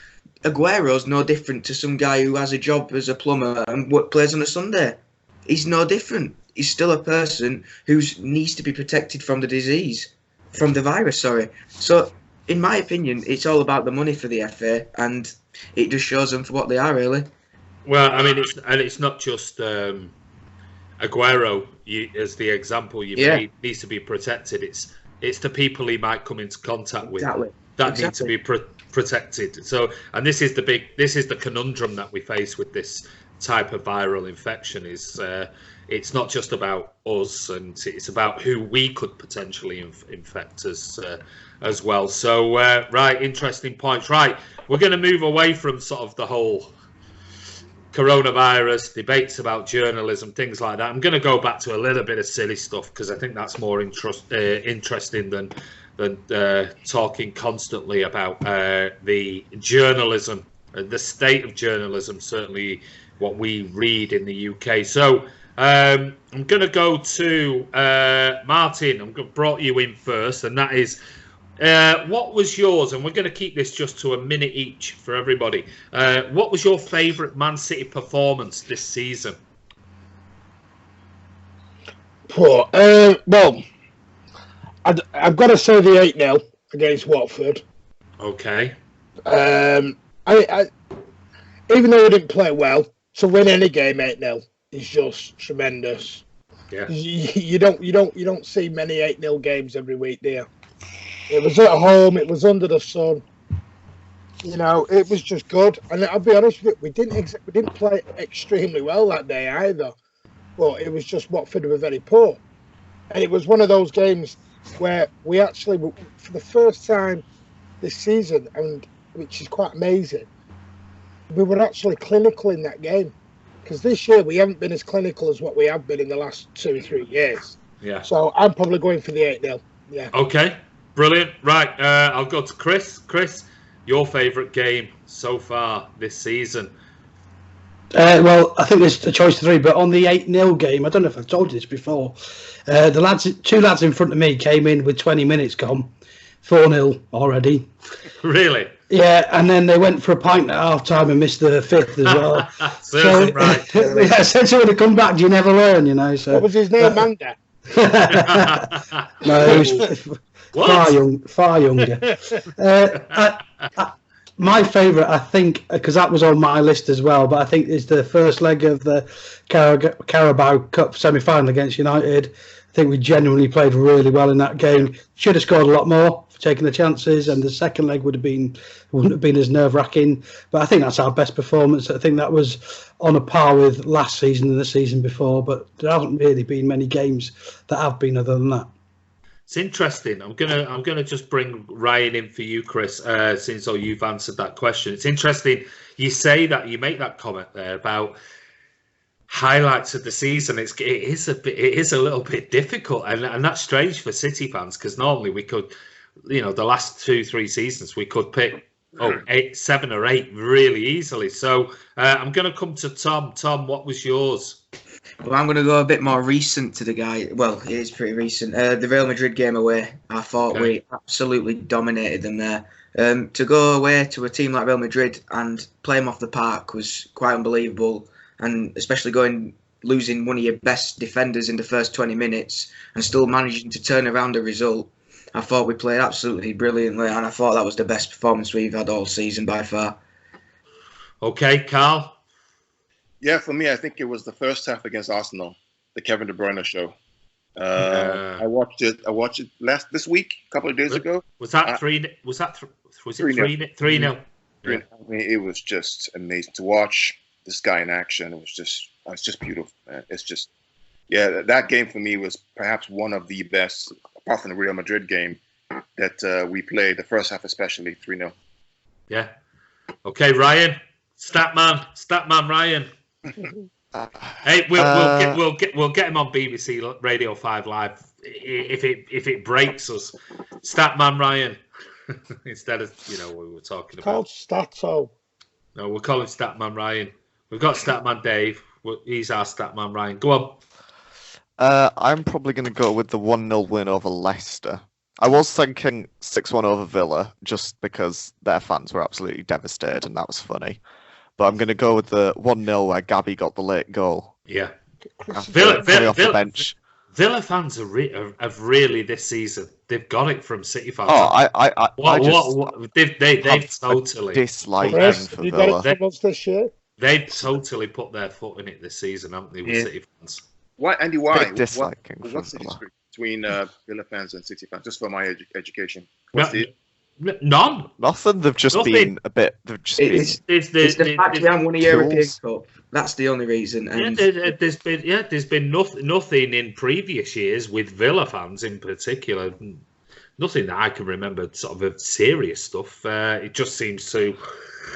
Aguero's no different to some guy who has a job as a plumber and plays on a Sunday. He's no different. He's still a person who needs to be protected from the virus. So, in my opinion, it's all about the money for the FA, and it just shows them for what they are, really. Well, I mean, it's not just Aguero as the example you made needs to be protected. It's the people he might come into contact with that need to be protected. So, and this is the conundrum that we face with this type of viral infection. Is it's not just about us, and it's about who we could potentially infect as well. So, right, interesting points. Right, we're going to move away from sort of the whole coronavirus debates about journalism, things like that. I'm going to go back to a little bit of silly stuff because I think that's more interesting than talking constantly about the journalism, the state of journalism, certainly what we read in the UK. So I'm going to go to Martin. I've brought you in first, and that is, what was yours? And we're going to keep this just to a minute each for everybody. What was your favourite Man City performance this season? Well, I've got to say the 8-0 against Watford. Okay. I even though we didn't play well, to win any game 8-0 is just tremendous. Yeah. You don't see many 8-0 games every week, do you? It was at home. It was under the sun. You know, it was just good. And I'll be honest with you, we didn't play extremely well that day either. But it was just Watford were very poor, and it was one of those games where we actually, for the first time this season, and which is quite amazing, we were actually clinical in that game. Because this year we haven't been as clinical as what we have been in the last 2 or 3 years. Yeah. So I'm probably going for the 8-0. Yeah. Okay. Brilliant. Right. I'll go to Chris. Chris, your favourite game so far this season? Well, I think there's a choice of 3, but on the 8-0 game, I don't know if I've told you this before. Two lads in front of me came in with 20 minutes gone, 4-0 already. Really? Yeah, and then they went for a pint at half time and missed the 5th as well. Serves them right. Yeah, essentially, when they come back, you never learn, you know. So What was his name, Manga? no, it was far younger. My favourite, I think, because that was on my list as well, but I think is the first leg of the Carabao Cup semi-final against United. I think we genuinely played really well in that game. Should have scored a lot more for taking the chances, and the second leg wouldn't have been as nerve-wracking. But I think that's our best performance. I think that was on a par with last season and the season before, but there haven't really been many games that have been other than that. It's interesting. I'm gonna just bring Ryan in for you, Chris, since you've answered that question. It's interesting. You say that, you make that comment there about highlights of the season. It is a little bit difficult, and that's strange for City fans, because normally we could, the last 2-3 seasons we could pick 7 or 8 really easily. So I'm going to come to Tom. Tom, what was yours? Well, I'm going to go a bit more recent to the guy. Well, it is pretty recent. The Real Madrid game away. I thought we absolutely dominated them there. To go away to a team like Real Madrid and play them off the park was quite unbelievable. And especially losing one of your best defenders in the first 20 minutes and still managing to turn around a result. I thought we played absolutely brilliantly, and I thought that was the best performance we've had all season by far. Okay, Karl? Yeah, for me, I think it was the first half against Arsenal, the Kevin De Bruyne show. I watched it this week, a couple of days ago. Was that 3? Was it 3-0? I mean, it was just amazing to watch this guy in action. It's just beautiful, man. It's just, that game for me was perhaps one of the best, apart from the Real Madrid game that we played, the first half especially, 3-0. Yeah. Okay, Ryan, Statman Ryan. Hey, we'll get him on BBC Radio 5 Live if it breaks us. Statman Ryan instead of what we were talking about. Called Stato. No, we'll call him Statman Ryan. We've got Statman Dave. He's our Statman Ryan. Go on. I'm probably going to go with the 1-0 win over Leicester. I was thinking 6-1 over Villa, just because their fans were absolutely devastated, and that was funny. But I'm going to go with the 1-0 where Gabby got the late goal. Yeah. Villa off the bench. Villa fans have really this season. They've got it from City fans. They've totally disliking for Villa. They've totally put their foot in it this season, haven't they, with City fans? Why, Andy? Why? Disliking What's the history between Villa fans and City fans? Just for my education. None. Nothing. They've just been a bit. It's the fact we haven't won a European Cup. That's the only reason. And there's been nothing in previous years with Villa fans in particular. Nothing that I can remember, sort of serious stuff. It just seems to.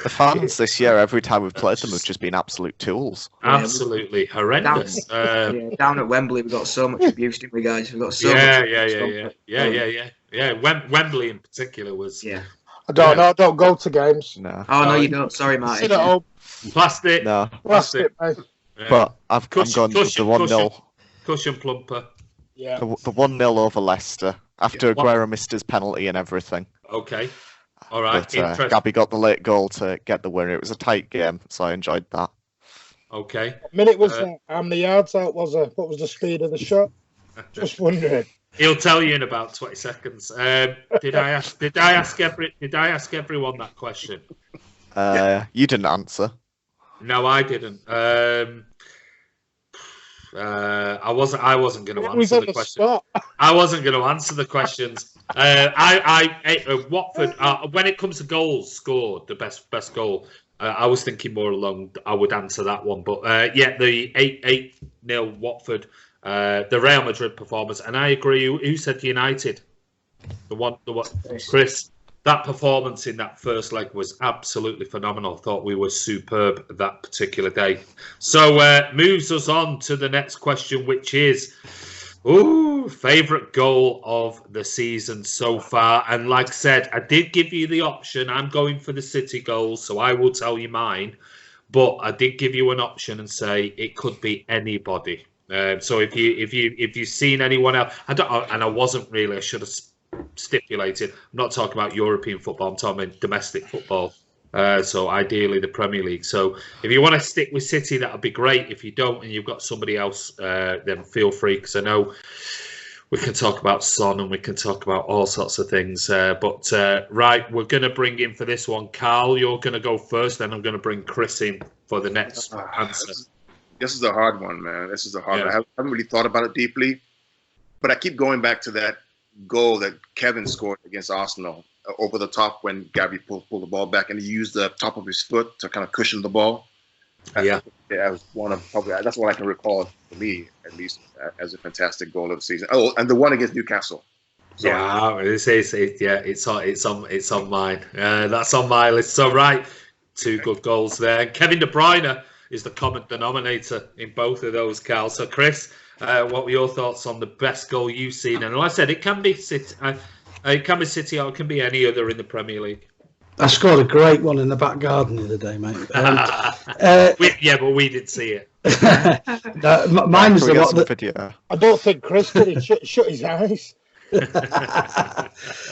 The fans this year, every time we've played them, have just been absolute tools. Absolutely horrendous. Down at Wembley, we got so much abuse, didn't we, guys? We got so much. Yeah. Wembley in particular was. Yeah. I don't go to games. No. Oh no, you don't. Sorry, Martin. Sit at home. Plastic. No. Plastic, mate. Yeah. But I'm going with the 1-0. Cushion plumper. Yeah. The 1-0 over Leicester after Aguero missed his penalty and everything. Okay. All right. But Gabby got the late goal to get the winner. It was a tight game, so I enjoyed that. Okay. What minute was that? How many yards out was it? What was the speed of the shot? Just wondering. He'll tell you in about 20 seconds. Did I ask everyone that question? You didn't answer. No, I didn't. I wasn't going to answer the question. I wasn't going to answer the questions. Watford. When it comes to goals scored, the best goal, I was thinking more along. I would answer that one, but the 8-0 Watford, the Real Madrid performance, and I agree. Who said United? The one, Chris. That performance in that first leg was absolutely phenomenal. I thought we were superb that particular day. So moves us on to the next question, which is, favourite goal of the season so far. And like I said, I did give you the option. I'm going for the City goals, so I will tell you mine. but I did give you an option and say it could be anybody. So if you've seen anyone else, I wasn't really. I should have stipulated. I'm not talking about European football. I'm talking about domestic football. So ideally the Premier League. So if you want to stick with City, that would be great. If you don't and you've got somebody else, then feel free, because I know we can talk about Son and we can talk about all sorts of things. But right, we're going to bring in for this one. Karl, you're going to go first, then I'm going to bring Chris in for the next answer. This is a hard one, man. This is a hard one. I haven't really thought about it deeply, but I keep going back to that goal that Kevin scored against Arsenal over the top when Gabby pulled the ball back, and he used the top of his foot to kind of cushion the ball. That was that's what I can recall, for me at least, as a fantastic goal of the season. Oh, and the one against Newcastle. So, it's on mine. That's on my list. So right, 2 good goals there. Kevin De Bruyne is the common denominator in both of those, Karl. So Chris, what were your thoughts on the best goal you've seen? And like I said, it can be City, or it can be any other in the Premier League. I scored a great one in the back garden the other day, mate. But we did see it. Mine was the video. I don't think Chris did it. Shut his eyes.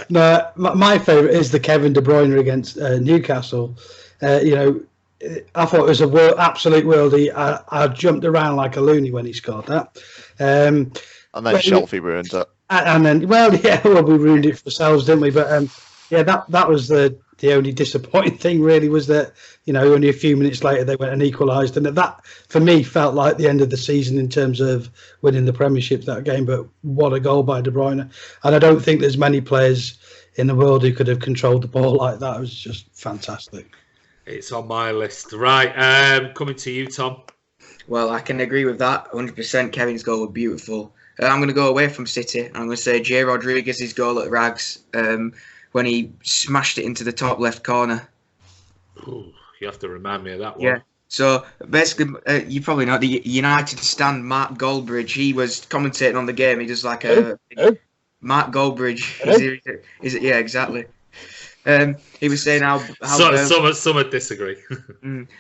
No, my favourite is the Kevin De Bruyne against Newcastle. I thought it was absolute worldie. I jumped around like a loony when he scored that. And then Shelby ruined it. And then, we ruined it for ourselves, didn't we? But that was the only disappointing thing, really, was that, only a few minutes later they went and equalised. And that, for me, felt like the end of the season in terms of winning the Premiership, that game. But what a goal by De Bruyne. And I don't think there's many players in the world who could have controlled the ball like that. It was just fantastic. It's on my list. Right, coming to you, Tom. Well, I can agree with that 100%. Kevin's goal was beautiful. I'm going to go away from City. I'm going to say Jay Rodriguez's goal at Rags when he smashed it into the top left corner. Ooh, you have to remind me of that one. Yeah. So basically, you probably know the United stand Mark Goldbridge. He was commentating on the game. He does like a Mark Goldbridge. Is it? Yeah, exactly. He was saying how some would disagree.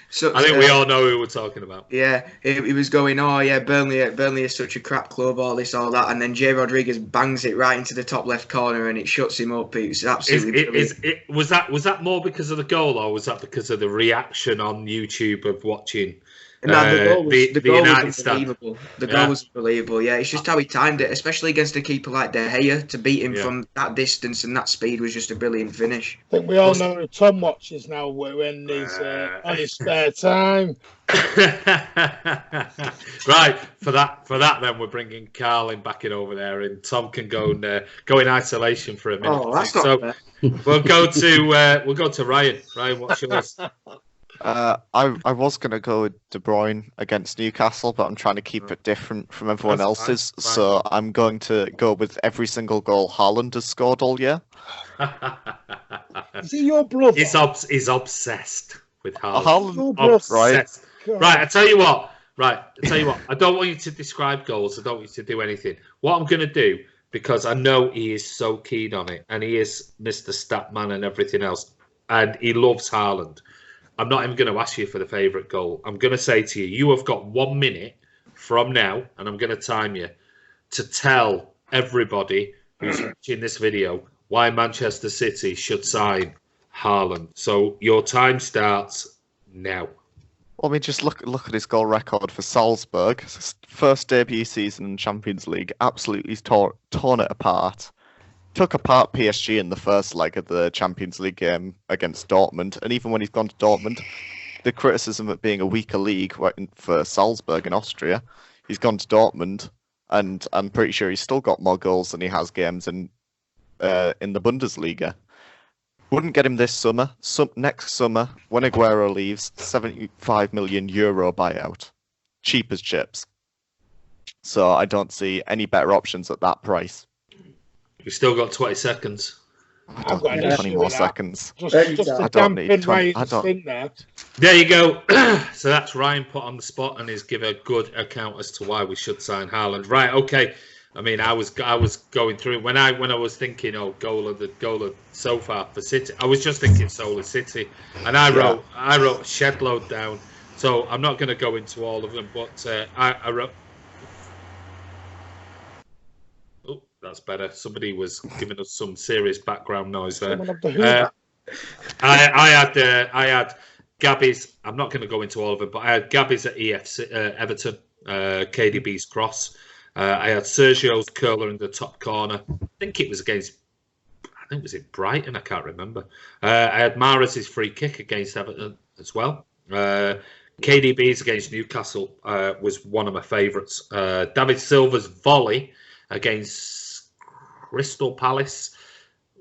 So I think we all know who we're talking about. Yeah, he was going, Burnley is such a crap club, all this, all that, and then Jay Rodriguez bangs it right into the top left corner and it shuts him up. It was absolutely was that more because of the goal, or was that because of the reaction on YouTube of watching? No, the goal was unbelievable. The goal was unbelievable. Yeah, it's just how he timed it, especially against a keeper like De Gea, to beat him from that distance and that speed was just a brilliant finish. I think we all know who Tom watches now when he's on his spare time. Right, for that, then we're bringing Karl in back in over there, and Tom can go in isolation for a minute. Oh, that's not fair. We'll go to Ryan. Ryan, what's yours? I was going to go with De Bruyne against Newcastle, but I'm trying to keep it different from everyone else's. Fine. So I'm going to go with every single goal Haaland has scored all year. Is he your brother? He's obsessed with Haaland. Obsessed. Right, I tell you what. I don't want you to describe goals. I don't want you to do anything. What I'm going to do, because I know he is so keen on it, and he is Mr. Statman and everything else, and he loves Haaland. I'm not even going to ask you for the favourite goal. I'm going to say to you, you have got 1 minute from now, and I'm going to time you, to tell everybody who's watching this video why Manchester City should sign Haaland. So your time starts now. Well, I mean, just look at his goal record for Salzburg. His first debut season in Champions League, absolutely torn it apart. Took apart PSG in the first leg of the Champions League game against Dortmund, and even when he's gone to Dortmund, the criticism of being a weaker league for Salzburg in Austria, he's gone to Dortmund, and I'm pretty sure he's still got more goals than he has games in the Bundesliga. Wouldn't get him this summer. Next summer, when Aguero leaves, €75 million buyout, cheap as chips. So I don't see any better options at that price. We've still got 20 seconds. I've got 20 more seconds. Just to dampen my instinct there. There you go. So that's Ryan put on the spot and he's given a good account as to why we should sign Haaland. Right, okay. I mean, I was going through when I was thinking, goal of so far for City. I was just thinking solely City, and I wrote a shed load down. So I'm not going to go into all of them, but I wrote. Oh, that's better. Somebody was giving us some serious background noise there. Someone of the Hoover. I had Gabby's. I'm not going to go into all of them, but I had Gabby's at Everton, KDB's cross. I had Sergio's curler in the top corner. I think it was was it Brighton? I can't remember. I had Mahrez's free kick against Everton as well. KDB's against Newcastle was one of my favourites. David Silva's volley against Crystal Palace,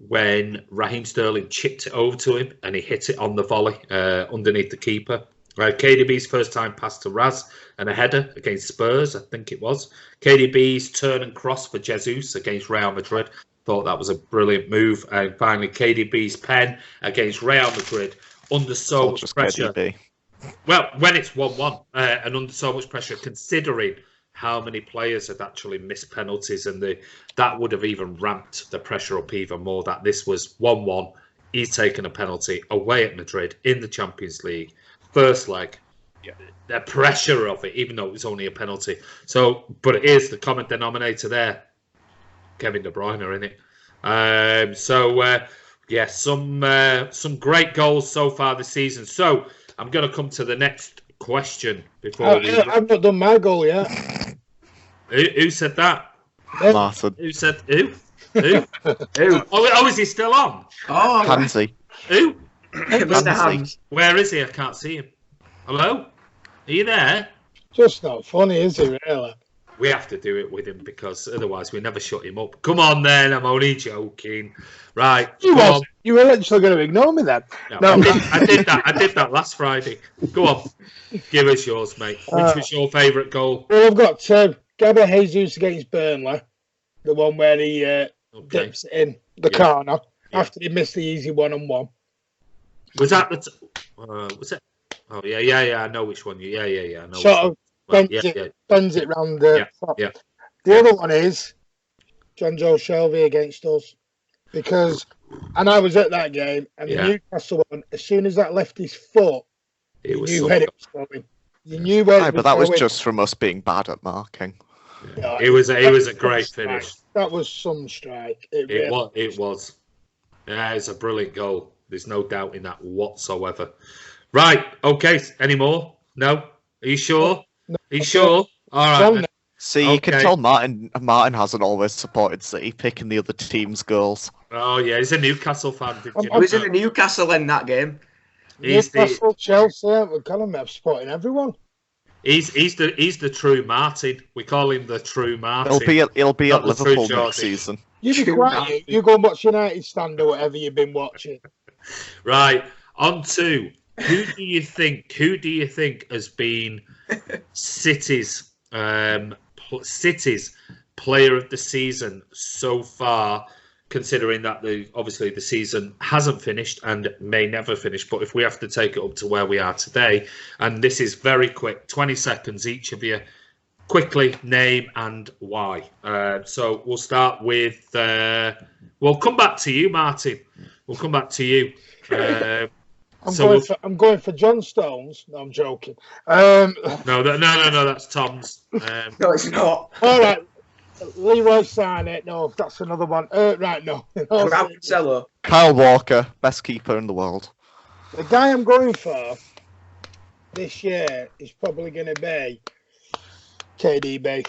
when Raheem Sterling chipped it over to him and he hit it on the volley underneath the keeper. KDB's first time pass to Raz and a header against Spurs, I think it was. KDB's turn and cross for Jesus against Real Madrid. Thought that was a brilliant move. And finally, KDB's pen against Real Madrid under so much pressure. KDB. Well, when it's 1-1 and under so much pressure, considering how many players had actually missed penalties, and that would have even ramped the pressure up even more. That this was 1-1. He's taken a penalty away at Madrid in the Champions League. First leg, the pressure of it, even though it was only a penalty. So, but it is the common denominator there. Kevin De Bruyne in it. Some great goals so far this season. So I'm going to come to the next question before I've not done my goal yet. Who said that? Martin. Who said who? Who? Who? Oh, is he still on? Oh, Pansy. Who? Mr. Hams. Where is he? I can't see him. Hello? Are you there? Just not funny, is it, really? We have to do it with him because otherwise we never shut him up. Come on then, I'm only joking. Right. You were literally going to ignore me then. No. I did that last Friday. Go on. Give us yours, mate. Which was your favourite goal? Well, I've got Gabriel Jesus against Burnley. The one where he dips it in the corner after he missed the easy 1-on-1. Was that was it? Oh, yeah. I know which one. Yeah. I know. Sort of bends it round the top. Yeah. The other one is John Joe Shelby against us. Because, and I was at that game, and the Newcastle one, as soon as that left his foot, you knew where it was going. You knew where it was but that going. was just from us being bad at marking. Yeah. It was a great finish. That was some strike. It was. Yeah, it's a brilliant goal. There's no doubt in that whatsoever. Right. Okay. Any more? No? Are you sure? No. Are you sure? All right. See, you can tell Martin hasn't always supported City, picking the other team's goals. Oh, yeah. He's a Newcastle fan. He was in the Newcastle in that game. Newcastle, Chelsea, we're calling him supporting everyone. He's the true Martin. We call him the true Martin. He'll be at Liverpool next season. You be quiet. You go and watch United stand or whatever you've been watching. Right. On to who do you think has been City's player of the season so far, considering that obviously the season hasn't finished and may never finish, but if we have to take it up to where we are today, and this is very quick, 20 seconds each of you, quickly name and why. So we'll start with we'll come back to you, Martin. We'll come back to you. I'm going for John Stones. No, I'm joking. No, that's Tom's. No, it's not. All right. Leroy Sané. No, that's another one. Right, no. Cancelo. Kyle Walker, best keeper in the world. The guy I'm going for this year is probably going to be KDB.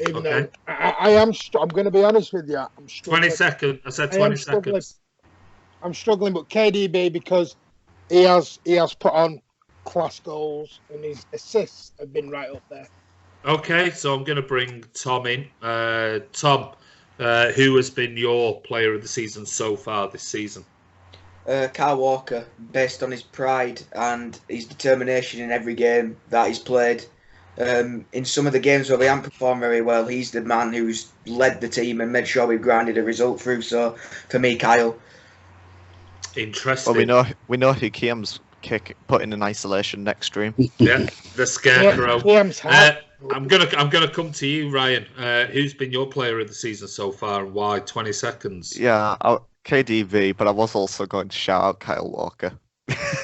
Even though I'm going to be honest with you. I'm struggling. 20 seconds. I said 20 seconds. I'm struggling, but KDB because he has put on class goals and his assists have been right up there. Okay, so I'm going to bring Tom in. Tom, who has been your player of the season so far this season? Kyle Walker, based on his pride and his determination in every game that he's played. In some of the games where we haven't performed very well, he's the man who's led the team and made sure we've grinded a result through. So, for me, Kyle. Interesting. Well, we know who Kiam's put in isolation next stream. Yeah, the scarecrow. Kiam's I'm gonna come to you, Ryan. Who's been your player of the season so far and why? 20 seconds. Yeah, KDV, but I was also going to shout out Kyle Walker.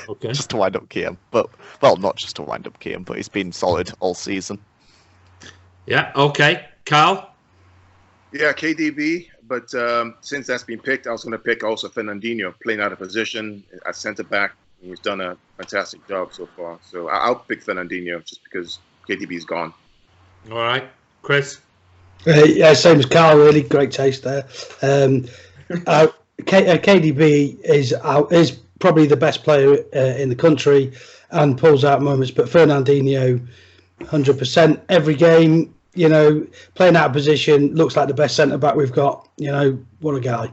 Okay. Just to wind up Kiam. But, well, not just to wind up Kiam, but he's been solid all season. Yeah, okay. Karl? Yeah, KDB. But since that's been picked, I was going to pick also Fernandinho, playing out of position at centre back. He's done a fantastic job so far. So I'll pick Fernandinho just because KDB's gone. All right. Chris? Yeah, same as Karl. Really great taste there. KDB is probably the best player in the country and pulls out moments. But Fernandinho, 100% every game. You know, playing out of position, looks like the best centre back we've got. You know, what a guy.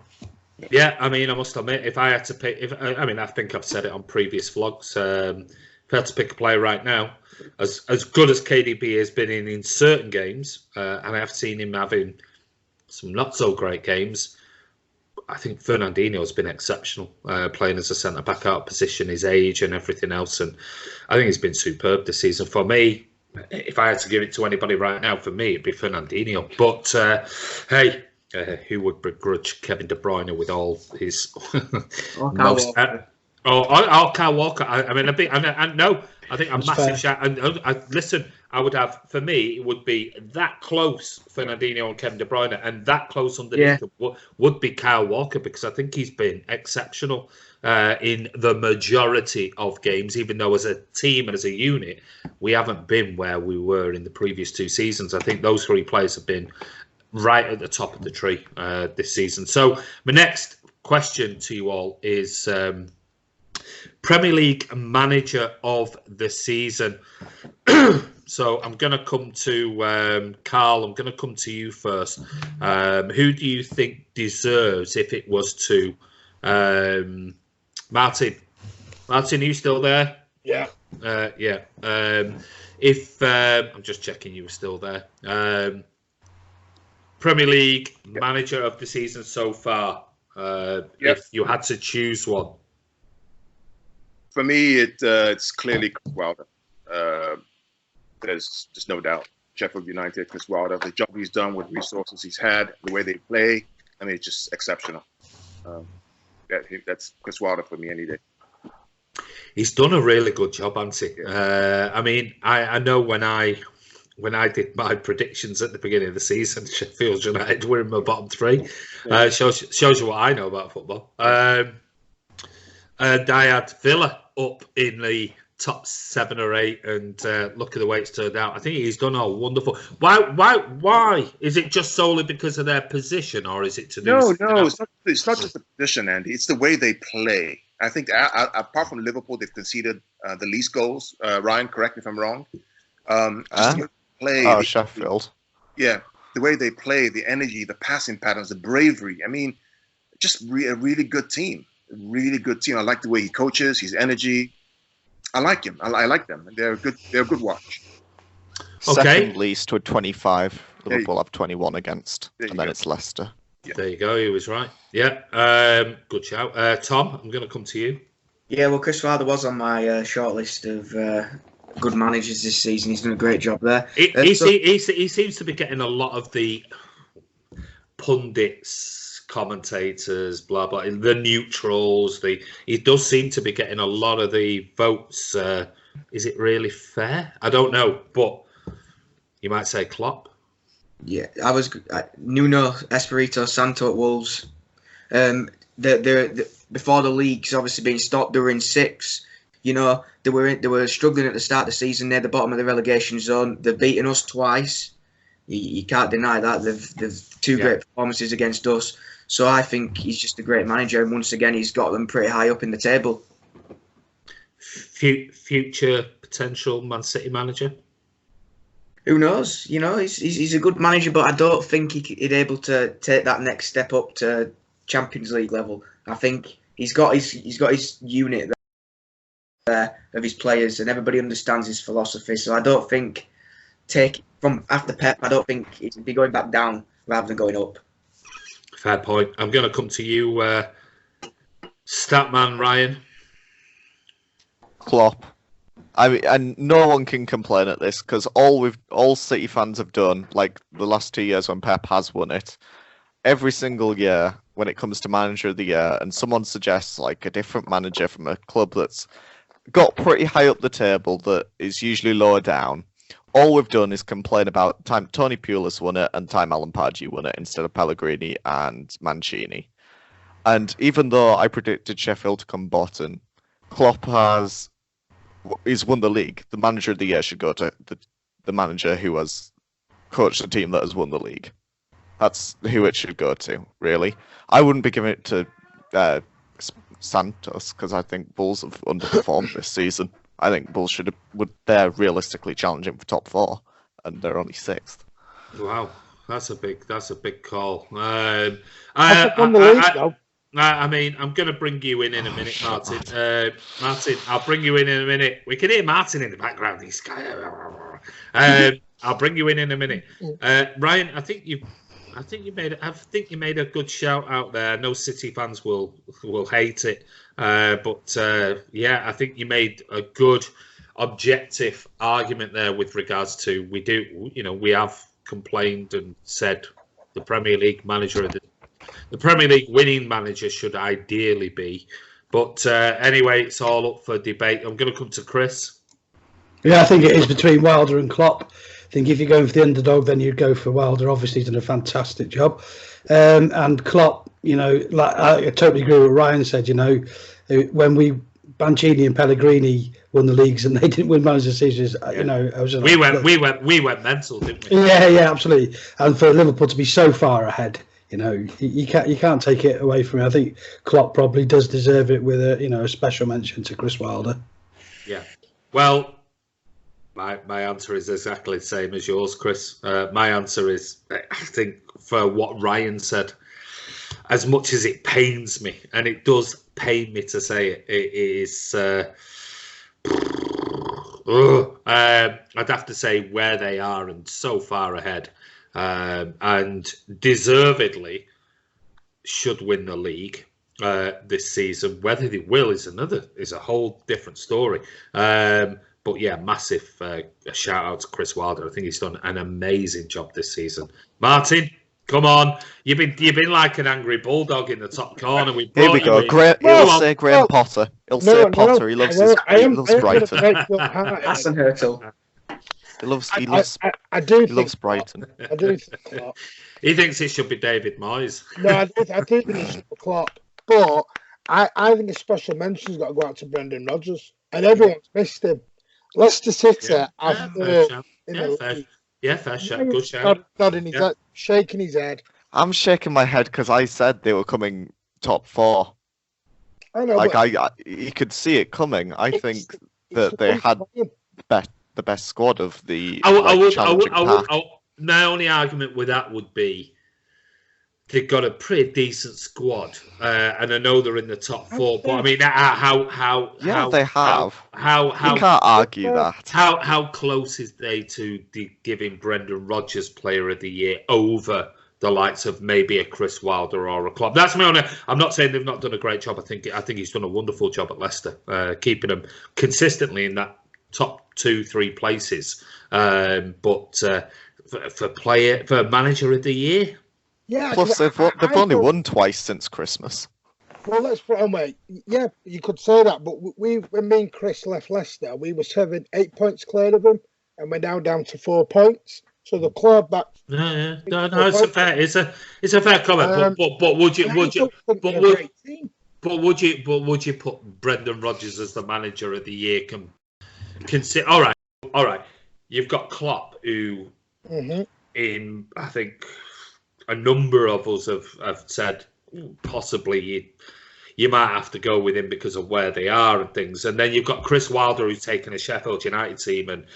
Yeah, I mean, I must admit, if I had to pick, I think I've said it on previous vlogs. If I had to pick a player right now, as good as KDB has been in certain games, and I've seen him having some not so great games, I think Fernandinho has been exceptional, playing as a centre back out of position, his age and everything else, and I think he's been superb this season. For me, if I had to give it to anybody right now, for me, it'd be Fernandinho. But hey. Who would begrudge Kevin De Bruyne with all his most? Kyle Walker. I mean, I think a That's massive fair. shout. And listen, I would have, for me, it would be that close Fernandinho and Kevin De Bruyne, and that close underneath them would be Kyle Walker, because I think he's been exceptional in the majority of games, even though as a team and as a unit, we haven't been where we were in the previous 2 seasons. I think those 3 players have been right at the top of the tree this season. So my next question to you all is Premier League Manager of the Season. So I'm going to come to Karl. I'm going to come to you first. Who do you think deserves, if it was to Martin? Martin, are you still there? Yeah. Yeah. If I'm just checking you were still there. Premier League Manager of the Season so far. If you had to choose one. For me, it's clearly Chris Wilder. There's just no doubt. Sheffield United, Chris Wilder, the job he's done with resources he's had, the way they play, I mean, it's just exceptional. That's Chris Wilder for me any day. He's done a really good job, hasn't he? I mean, I know when I did my predictions at the beginning of the season, Sheffield United were in my bottom 3. Shows you what I know about football. And I had Villa up in the top 7 or 8, and look at the way it's turned out. I think he's done all wonderful. Why? Is it just solely because of their position, or is it to do? No, it's not just the position, Andy. It's the way they play. I think apart from Liverpool, they've conceded the least goals. Ryan, correct me if I'm wrong. Sheffield. Yeah, the way they play, the energy, the passing patterns, the bravery. I mean, just a really good team. A really good team. I like the way he coaches, his energy. I like him. I like them. They're good. They're a good watch. Okay. Second least with 25. Liverpool have 21 against, and then it's Leicester. Yeah. There you go. He was right. Yeah. Good shout. Tom, I'm going to come to you. Yeah, well, Chris Wilder was on my shortlist of good managers this season. He's done a great job there. He seems to be getting a lot of the pundits, commentators, blah blah, the neutrals. He does seem to be getting a lot of the votes. Is it really fair? I don't know, but you might say Klopp. Yeah, Nuno Espirito Santo at Wolves. Before the league's obviously been stopped, they were in 6. You know, they were struggling at the start of the season, near the bottom of the relegation zone. They've beaten us twice. You can't deny that. They've 2 great performances against us. So I think he's just a great manager, and once again, he's got them pretty high up in the table. Future potential Man City manager? Who knows? You know, he's a good manager, but I don't think he'd able to take that next step up to Champions League level. I think he's got his unit there of his players, and everybody understands his philosophy. So I don't think from after Pep, I don't think he'd be going back down rather than going up. Fair point. I'm going to come to you, Statman Ryan. Klopp. I mean, and no one can complain at this, because all City fans have done, like the last 2 years when Pep has won it, every single year when it comes to manager of the year, and someone suggests like a different manager from a club that's got pretty high up the table that is usually lower down. All we've done is complain about time Tony Pulis won it and time Alan Pardew won it instead of Pellegrini and Mancini. And even though I predicted Sheffield to come bottom, Klopp has won the league. The manager of the year should go to the manager who has coached the team that has won the league. That's who it should go to, really. I wouldn't be giving it to Santos because I think Bulls have underperformed this season. I think Bulls they're realistically challenging for top 4, and they're only 6th. Wow, that's a big call. I mean, I'm going to bring you in a minute, Martin. Martin, I'll bring you in a minute. We can hear Martin in the background. This guy. I'll bring you in a minute. Ryan, I think you made a good shout out there. No City fans will hate it, but yeah, I think you made a good objective argument there with regards to we have complained and said the Premier League manager of the Premier League winning manager should ideally be, but anyway, it's all up for debate. I'm going to come to Chris. Yeah, I think it is between Wilder and Klopp. I think if you're going for the underdog, then you'd go for Wilder. Obviously, he's done a fantastic job. And Klopp, like I totally agree with what Ryan said. When Mancini and Pellegrini won the leagues and they didn't win manager seasons, I was we went mental, didn't we? Yeah, absolutely. And for Liverpool to be so far ahead, you can't take it away from it. I think Klopp probably does deserve it with a special mention to Chris Wilder. Yeah. Well, my answer is exactly the same as yours, Chris. My answer is, I think, for what Ryan said, as much as it pains me, and it does pain me to say it, it is... I'd have to say where they are and so far ahead, and deservedly should win the league this season. Whether they will is a whole different story. But yeah, massive shout out to Chris Wilder. I think he's done an amazing job this season. Martin, come on! You've been like an angry bulldog in the top corner. Here we go. He'll say Graham Potter. He'll say Potter. He loves Brighton. Hassan Hurtle. He loves Brighton. I do think Klopp. He thinks it should be David Moyes. No, I do think it should be Klopp. But I think a special mention's got to go out to Brendan Rodgers, and everyone's missed him. Leicester City fair shout. Good shout. Nodding his head, shaking his head. I'm shaking my head because I said they were coming top 4. I know. You could see it coming. I think that they had the best squad of the. My only argument with that would be they've got a pretty decent squad, and I know they're in the top 4. But I mean, they have. You can't argue that. How close is they to giving Brendan Rodgers Player of the Year over the likes of maybe a Chris Wilder or a Klopp? That's my only. I'm not saying they've not done a great job. I think he's done a wonderful job at Leicester, keeping them consistently in that top 2-3 places. But for Manager of the Year. Yeah, plus they've only won twice since Christmas. Well, let's put it away. Yeah, you could say that, but when me and Chris left Leicester, we were 8 points clear of them, and we're now down to 4 points. So the club back. No, it's a fair comment. But would you put Brendan Rodgers as the Manager of the Year? Consider all right. You've got Klopp, who in I think a number of us have said possibly you might have to go with him because of where they are and things. And then you've got Chris Wilder, who's taken a Sheffield United team and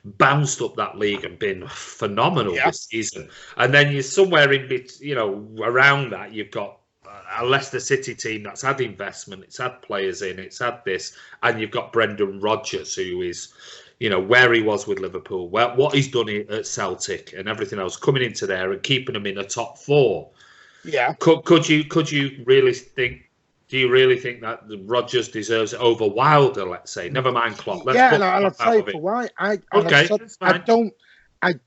bounced up that league and been phenomenal this season. And then you're somewhere in between, around that, you've got a Leicester City team that's had investment, it's had players in, it's had this, and you've got Brendan Rodgers, who is, where he was with Liverpool, what he's done at Celtic and everything else, coming into there and keeping them in the top 4. Yeah. Could you really think? Do you really think that Rodgers deserves it over Wilder? Let's say, never mind Klopp. I'll tell you for why. I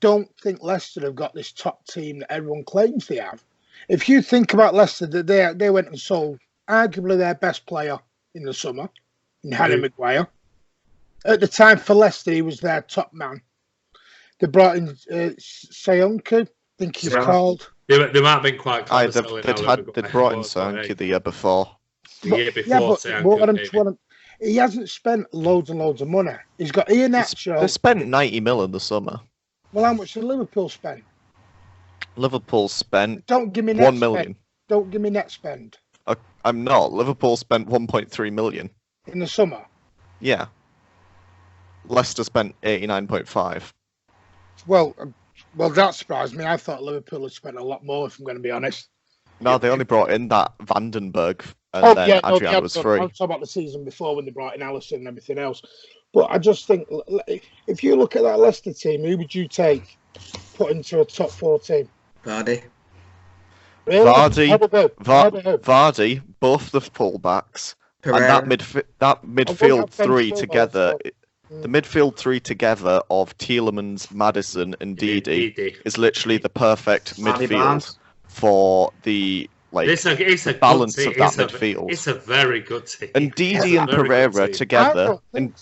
don't think Leicester have got this top team that everyone claims they have. If you think about Leicester, they went and sold arguably their best player in the summer, in Harry Maguire. at the time for Leicester, he was their top man. They brought in Sayonku, I think he's called. They might have been quite clever. They'd brought in Sayonku the year before. The year before Sayonku. He hasn't spent loads and loads of money. He's got Iheanacho. They spent 90 mil in the summer. Well, how much did Liverpool spend? Liverpool spent Don't give me net 1 million. Spend. Don't give me net spend. I'm not. Liverpool spent 1.3 million. In the summer? Yeah. Leicester spent 89.5. Well, that surprised me. I thought Liverpool had spent a lot more, if I'm going to be honest. No, they only brought in that Vandenberg, and then Adrian was free. I'm talking about the season before when they brought in Alisson and everything else. But I just think, if you look at that Leicester team, who would you put into a top 4 team? Vardy. Really? Vardy, both the fullbacks, Pereira. and that midfield three together. The midfield three together of Tielemans, Maddison, and Didi is literally the perfect midfield for the it's a balance good of that midfield. It's a very good team. And Didi and Pereira together, and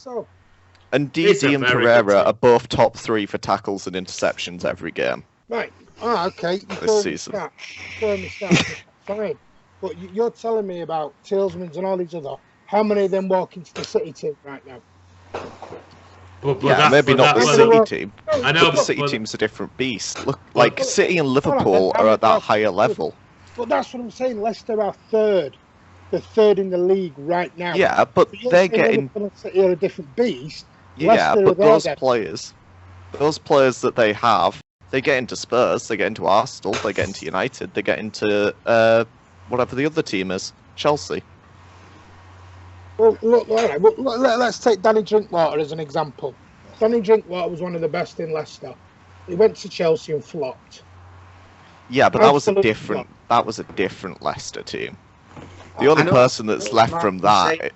Didi and Pereira are both top 3 for tackles and interceptions every game. Right. Oh, okay. This season. Fine. But you're telling me about Tielemans and all these other. How many of them walk into the City team right now? Maybe not the City team. I know, but the City team's a different beast. Look, City and Liverpool are at that higher level. But that's what I'm saying. Leicester are third. They're third in the league right now. Yeah, but they're getting. City are a different beast. Yeah, but those players that they have, they get into Spurs, they get into Arsenal, they get into United, they get into whatever the other team is, Chelsea. Well, look, all right. Well, let's take Danny Drinkwater as an example. Danny Drinkwater was one of the best in Leicester. He went to Chelsea and flopped. Yeah, but that was a different Leicester team. The only person that's left from that, is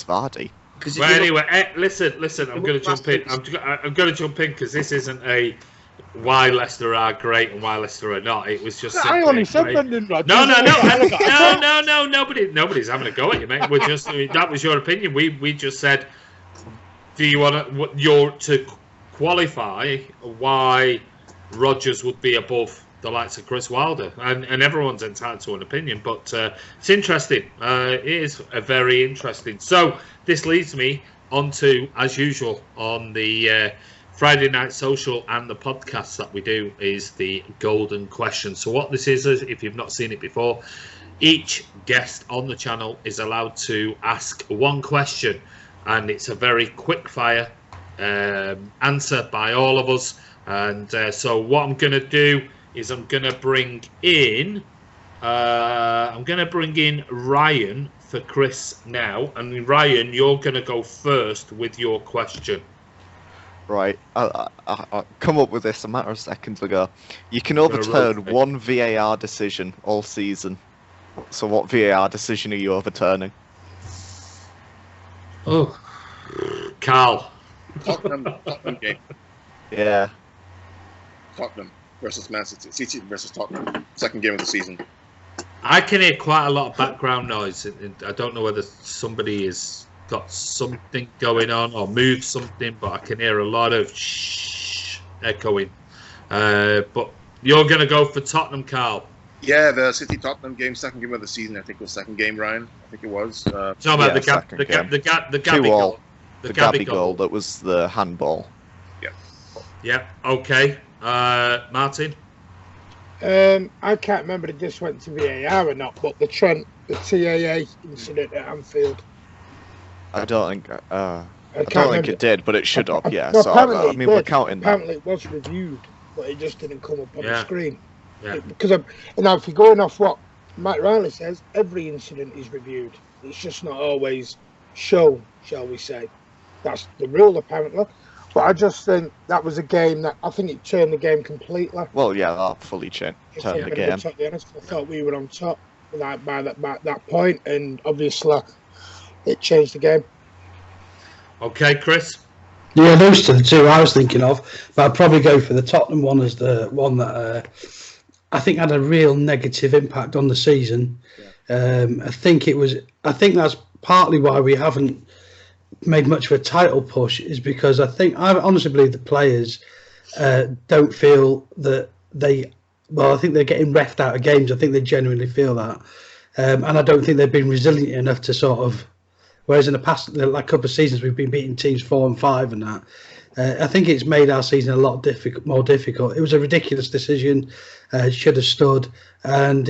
Vardy. Well, anyway, listen. I'm going to jump in. I'm going to jump in because this isn't a why Leicester are great and why Leicester are not. It was just. I only said Brendan Rodgers. No. Nobody's having a go at you, mate. We're just that was your opinion. We just said, do you want to qualify why Rodgers would be above the likes of Chris Wilder, and everyone's entitled to an opinion, but it's interesting. It is a very interesting. So this leads me on to, as usual, on the Friday Night Social and the podcast that we do is the Golden Question. So what this is, if you've not seen it before, each guest on the channel is allowed to ask one question, and it's a very quick fire answer by all of us. And so what I'm going to do is I'm going to bring in Ryan for Chris now. And Ryan, you're going to go first with your question. Right, I come up with this a matter of seconds ago. You can overturn one VAR decision all season. So what VAR decision are you overturning? Oh, Karl. Tottenham game. Yeah. Tottenham versus Man City. City versus Tottenham. Second game of the season. I can hear quite a lot of background noise. I don't know whether somebody has got something going on or moved something, but I can hear a lot of echoing. But you're going to go for Tottenham, Karl. Yeah, the City-Tottenham game, second game of the season. I think it was second game, Ryan. I think it was. Talking about the Gabby goal. The Gabby goal, that was the handball. Yeah. Yeah, okay. Martin? I can't remember if this went to VAR or not, but the TAA incident at Anfield. I don't think it did, but it should have. Yeah, no, so I mean, we're counting that. Apparently, it was reviewed, but it just didn't come up on the screen. Yeah. Because now, if you're going off what Mike Riley says, every incident is reviewed. It's just not always shown, shall we say? That's the rule, apparently. But I just think that was a game that I think it turned the game completely. Well, yeah, that fully turned the game. To be honest, I thought we were on top by that point, and obviously it changed the game. Okay, Chris? Yeah, those are the two I was thinking of, but I'd probably go for the Tottenham one as the one that I think had a real negative impact on the season. I think that's partly why we haven't made much of a title push is because I honestly believe the players don't feel that they. Well, I think they're getting reffed out of games. I think they genuinely feel that, and I don't think they've been resilient enough to sort of. Whereas in the past, like a couple of seasons, we've been beating teams 4 and 5 and that. I think it's made our season a lot more difficult. It was a ridiculous decision. Should have stood, and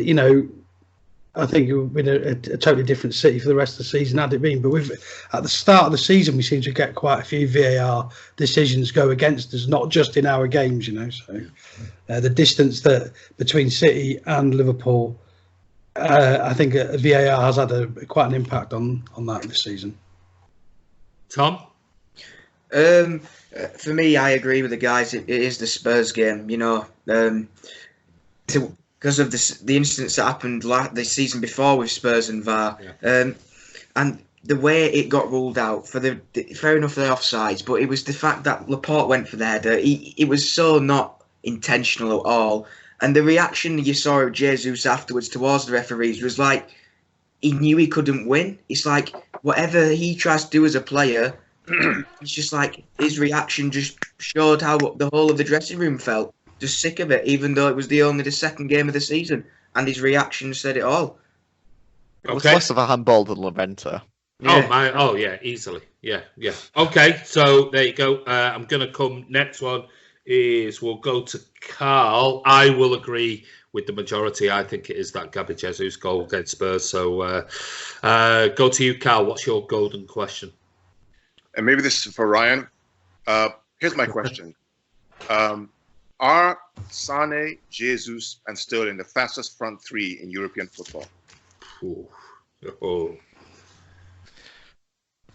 I think it would have been a totally different City for the rest of the season had it been. But at the start of the season, we seem to get quite a few VAR decisions go against us, not just in our games, So the distance that between City and Liverpool, I think VAR has had quite an impact on that this season. Tom? For me, I agree with the guys. It is the Spurs game, because of the incidents that happened the season before with Spurs and VAR, and the way it got ruled out fair enough for the offsides, but it was the fact that Laporte went for the header. It was so not intentional at all, and the reaction you saw of Jesus afterwards towards the referees was like he knew he couldn't win. It's like whatever he tries to do as a player, it's just like his reaction just showed how the whole of the dressing room felt. Just sick of it, even though it was only the second game of the season, and his reaction said it all. It was less of a handball than Laventa. Yeah. Oh yeah, easily. Yeah. Okay, so there you go. I'm gonna come. Next one is we'll go to Karl. I will agree with the majority. I think it is that Gabby Jesus goal against Spurs. So go to you, Karl. What's your golden question? And maybe this is for Ryan. Here's my question. Are Sane, Jesus, and Sterling the fastest front three in European football?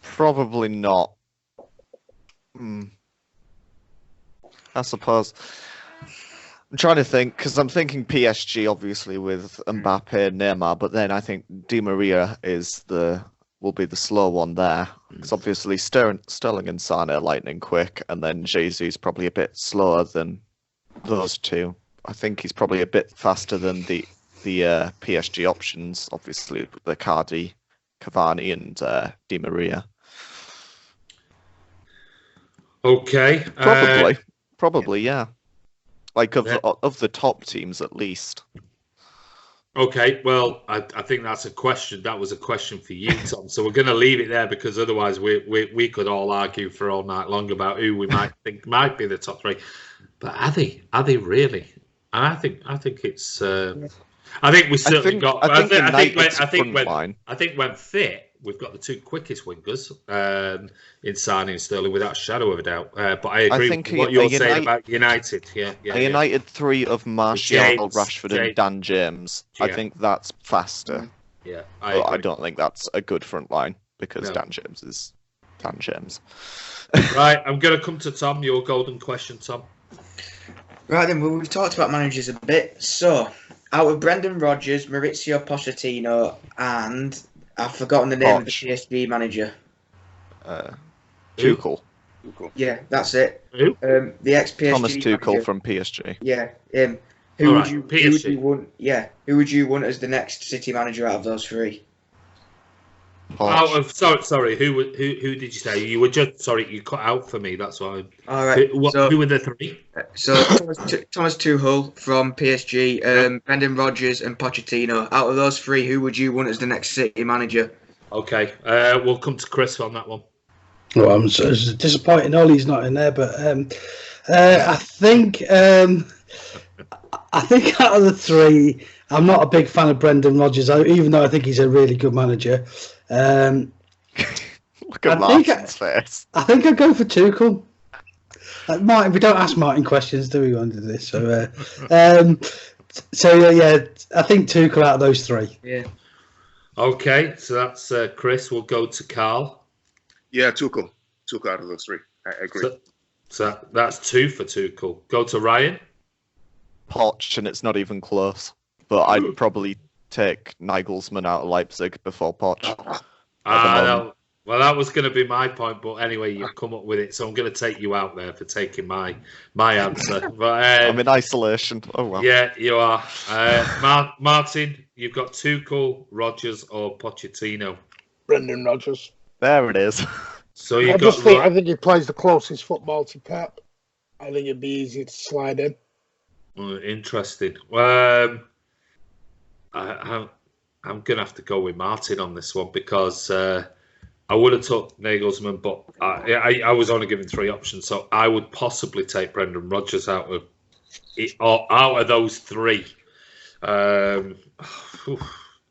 Probably not. I suppose. I'm trying to think, because I'm thinking PSG, obviously, with Mbappe and Neymar, but then I think Di Maria will be the slow one there. Because obviously Sterling and Sane are lightning quick, and then Jesus probably a bit slower than those two. I think he's probably a bit faster than the PSG options, obviously the Cardi, Cavani, and Di Maria. Okay. Probably, yeah. Like of the top teams, at least. Okay, well, I think that's a question. That was a question for you, Tom. So we're going to leave it there because otherwise we could all argue for all night long about who we might think might be the top three. But are they really? And I think it's. I think we certainly got. I think when fit, we've got the two quickest wingers in Sane and Sterling, without a shadow of a doubt. But I agree with what you're saying about United. Yeah. United three of Martial, Rashford, and Dan James. Yeah. I think that's faster. Yeah, I don't think that's a good front line because Dan James is Dan James. Right, I'm going to come to Tom. Your golden question, Tom. Right then, well, we've talked about managers a bit. So, out of Brendan Rodgers, Maurizio Pochettino, and I've forgotten the name of the PSG manager. Tuchel. Yeah, that's it. Who? The ex-PSG Thomas Tuchel manager. from PSG. Yeah. Who would you want as the next City manager out of those three? Sorry. Who did you say? You were just you cut out for me. That's why. All right. Who were the three? So Thomas Tuchel from PSG, Brendan Rodgers, and Pochettino. Out of those three, who would you want as the next City manager? Okay. We'll come to Chris on that one. Well, I'm so disappointed Ollie's not in there, but I think out of the three, I'm not a big fan of Brendan Rodgers, even though I think he's a really good manager. Look at Martin's face. I think I'd go for Tuchel. Martin, we don't ask Martin questions, do we, under this? So, I think Tuchel out of those three. Yeah. Okay, so that's Chris. We'll go to Karl. Yeah, Tuchel. Tuchel out of those three. I agree. So that's two for Tuchel. Go to Ryan. Poch, and it's not even close. But I'd probably take Nagelsmann out of Leipzig before Poch. Well, that was going to be my point, but anyway, you've come up with it, so I'm going to take you out there for taking my answer. But I'm in isolation. Oh well. Yeah, you are. Martin, you've got Tuchel, Rodgers, or Pochettino. Brendan Rodgers. There it is. So you I got. just think I think he plays the closest football to Pep. I think it'd be easy to slide in. Interesting. I'm gonna have to go with Martin on this one because I would have took Nagelsmann, but I was only given 3 options, so I would possibly take Brendan Rodgers out of those 3.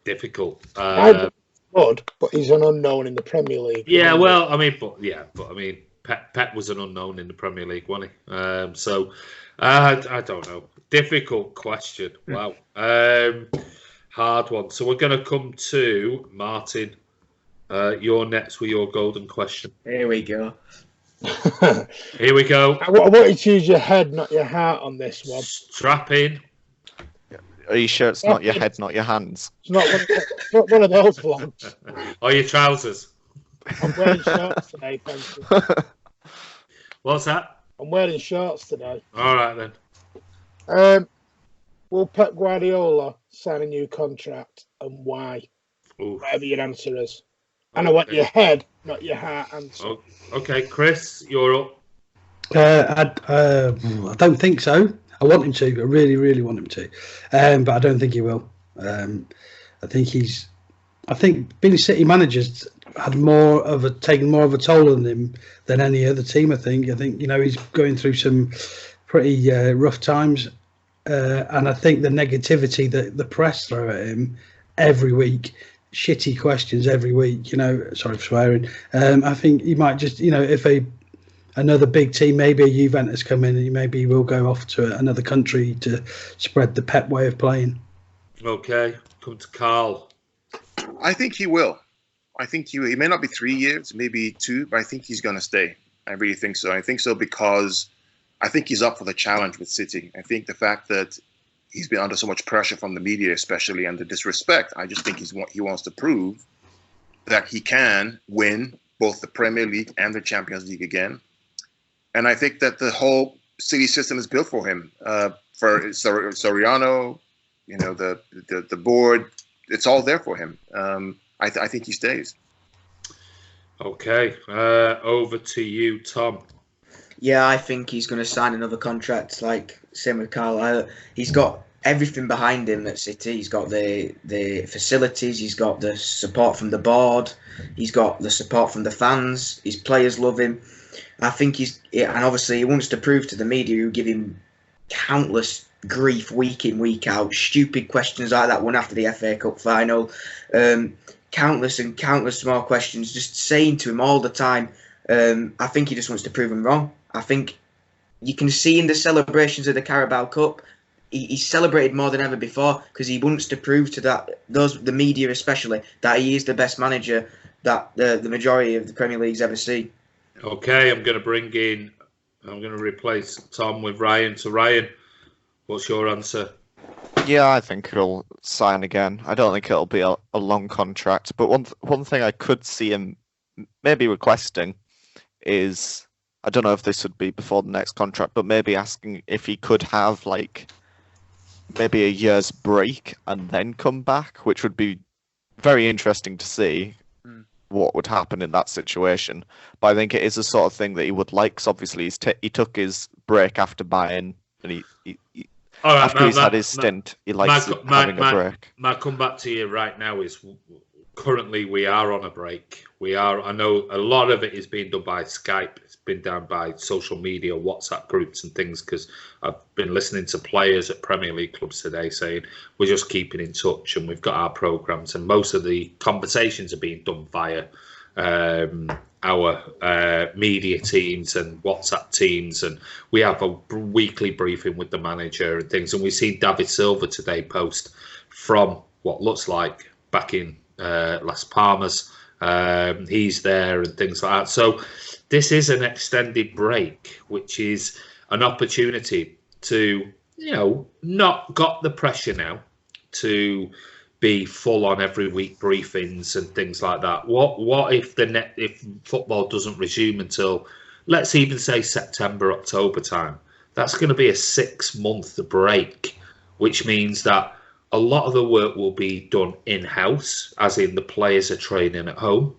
Difficult. I would, but he's an unknown in the Premier League. Yeah, well, I mean, Pep was an unknown in the Premier League, wasn't he? So I don't know. Difficult question. Wow. Hard one. So we're going to come to Martin. You're next with your golden question. Here we go. Here we go. I want you to use your head, not your heart, on this one. Strap in. Are you sure it's not your head, not your hands? It's not one of those vlogs. Or your trousers. I'm wearing shorts today, thank you. What's that? I'm wearing shorts today. All right then. Will Pep Guardiola sign a new contract, and why? Ooh. Whatever your answer is. And I want your head, not your heart answer. Oh, okay, Chris, you're up. I don't think so. I want him to. I really, really want him to. But I don't think he will. I think being City manager's had taken more of a toll on him than any other team. I think he's going through some pretty rough times, and I think the negativity that the press throw at him every week, shitty questions every week. Sorry for swearing. I think he might just, if another big team, maybe a Juventus come in, and maybe he will go off to another country to spread the Pep way of playing. Okay, come to Karl. I think he will. I think he may not be 3 years, maybe 2, but I think he's going to stay. I really think so. I think so because I think he's up for the challenge with City. I think the fact that he's been under so much pressure from the media, especially, and the disrespect, I just think he wants to prove that he can win both the Premier League and the Champions League again. And I think that the whole City system is built for him. For Soriano, the board, it's all there for him. I think he stays. Okay, over to you, Tom. Yeah, I think he's going to sign another contract, like same with Karl. He's got everything behind him at City. He's got the facilities. He's got the support from the board. He's got the support from the fans. His players love him. I think and obviously he wants to prove to the media who give him countless grief week in, week out, stupid questions like that one after the FA Cup final, countless and countless more questions, just saying to him all the time. I think he just wants to prove him wrong. I think you can see in the celebrations of the Carabao Cup, he celebrated more than ever before because he wants to prove to the media especially, that he is the best manager that the majority of the Premier League's ever seen. Okay, I'm going to replace Tom with Ryan. So Ryan, what's your answer? Yeah, I think he'll sign again. I don't think it'll be a long contract. But one thing I could see him maybe requesting is, I don't know if this would be before the next contract, but maybe asking if he could have maybe a year's break and then come back, which would be very interesting to see what would happen in that situation. But I think it is the sort of thing that he would like, because obviously he took his break after Bayern, and after he's had his stint, he likes having a break. My comeback to you right now is currently we are on a break. I know a lot of it is being done by Skype. It's been done by social media, WhatsApp groups and things, because I've been listening to players at Premier League clubs today saying we're just keeping in touch and we've got our programs, and most of the conversations are being done via our media teams and WhatsApp teams, and we have a weekly briefing with the manager and things. And we've seen David Silva today post from what looks like back in Las Palmas. He's there and things like that. So this is an extended break, which is an opportunity to, not got the pressure now to be full on every week briefings and things like that. What if if football doesn't resume until, let's even say, September, October time? That's going to be a 6-month break, which means that a lot of the work will be done in-house, as in the players are training at home.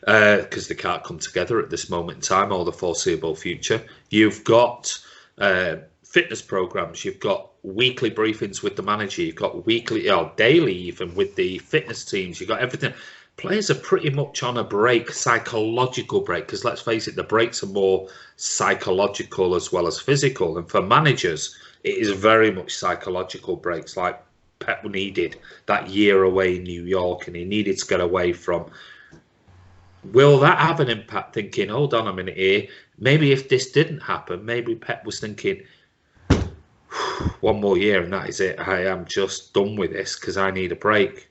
because they can't come together at this moment in time or the foreseeable future. You've got fitness programs, you've got weekly briefings with the manager, you've got weekly or daily even with the fitness teams, you've got everything. Players are pretty much on a break, psychological break, because let's face it, the breaks are more psychological as well as physical. And for managers, it is very much psychological breaks, like Pep needed that year away in New York, and he needed to get away from. Will that have an impact? Thinking, hold on a minute here, maybe if this didn't happen, maybe Pep was thinking, one more year and that is it. I am just done with this because I need a break.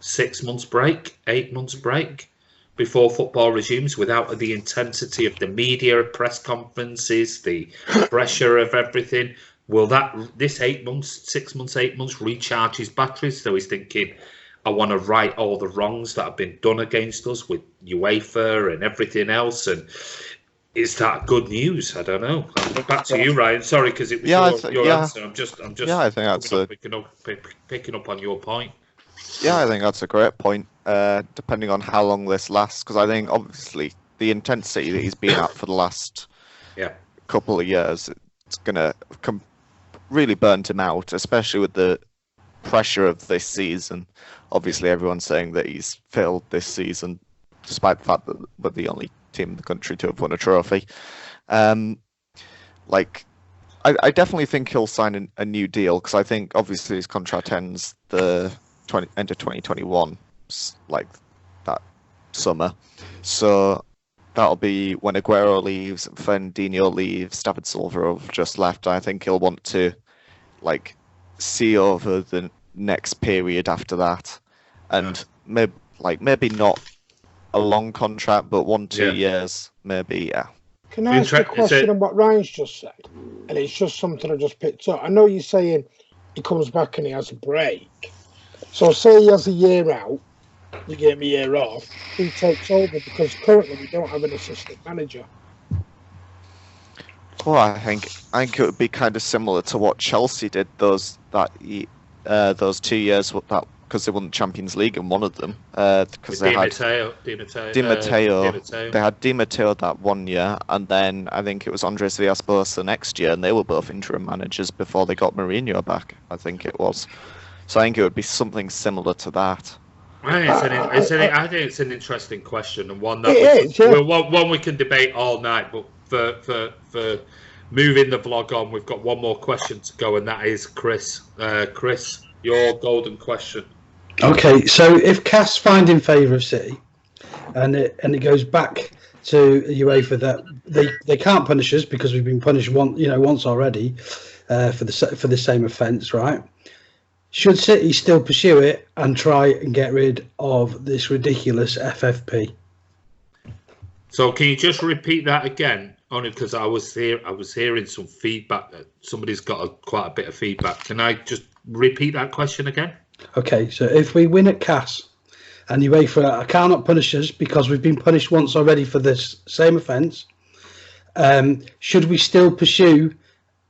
6 months break, 8 months break before football resumes without the intensity of the media, press conferences, the pressure of everything. Will this 8 months, 6 months, 8 months recharge his batteries? So he's thinking, I want to right all the wrongs that have been done against us with UEFA and everything else. And is that good news? I don't know. Back to you, Ryan. Sorry, because it was your answer. I'm just. Yeah, I think that's picking up on your point. Yeah, I think that's a great point. Depending on how long this lasts, because I think obviously the intensity that he's been at for the last couple of years, it's gonna really burnt him out, especially with the pressure of this season. Obviously, everyone's saying that he's failed this season, despite the fact that we're the only team in the country to have won a trophy. I definitely think he'll sign a new deal, because I think obviously his contract ends the end of 2021, like that summer. So that'll be when Aguero leaves, Fernandinho leaves, David Silva have just left. I think he'll want to see over the next period after that, and maybe not a long contract, but 1-2 years, maybe. Yeah. Can I ask a question on what Ryan's just said? And it's just something I just picked up. I know you're saying he comes back and he has a break. So say he has a year out, you give him a year off, who takes over? Because currently we don't have an assistant manager. Well, I think it would be kind of similar to what Chelsea did those 2 years because they won the Champions League in one of them. Because they had Di Matteo. They had Di Matteo that 1 year, and then I think it was Andres Villas-Boas next year, and they were both interim managers before they got Mourinho back. I think it was. So I think it would be something similar to that. I think it's an interesting question, and one that one we can debate all night. But for moving the vlog on, we've got one more question to go, and that is Chris. Chris, your golden question. Okay, so if CAS find in favour of City, and it goes back to UEFA that they can't punish us because we've been punished once already for the same offence, right? Should City still pursue it and try and get rid of this ridiculous FFP? So can you just repeat that again? Only because I was hearing some feedback. Somebody's got quite a bit of feedback. Can I just repeat that question again? Okay, so if we win at CAS and UEFA cannot punish us because we've been punished once already for this same offence, should we still pursue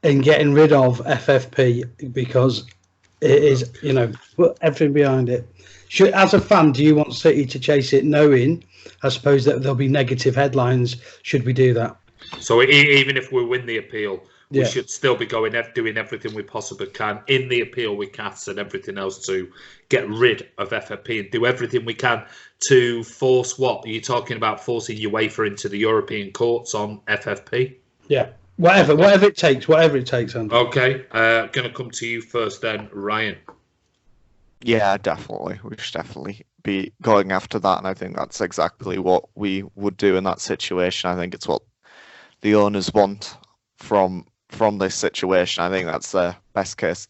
in getting rid of FFP because it is, everything behind it? As a fan, do you want City to chase it knowing, I suppose, that there'll be negative headlines should we do that? So even if we win the appeal, we should still be doing everything we possibly can in the appeal with CAS and everything else to get rid of FFP and do everything we can to force what? Are you talking about forcing UEFA into the European courts on FFP? Yeah, whatever it takes, Andy. Okay, going to come to you first then, Ryan. Yeah, definitely. We should definitely be going after that, and I think that's exactly what we would do in that situation. I think it's what the owners want from this situation. I think that's the best case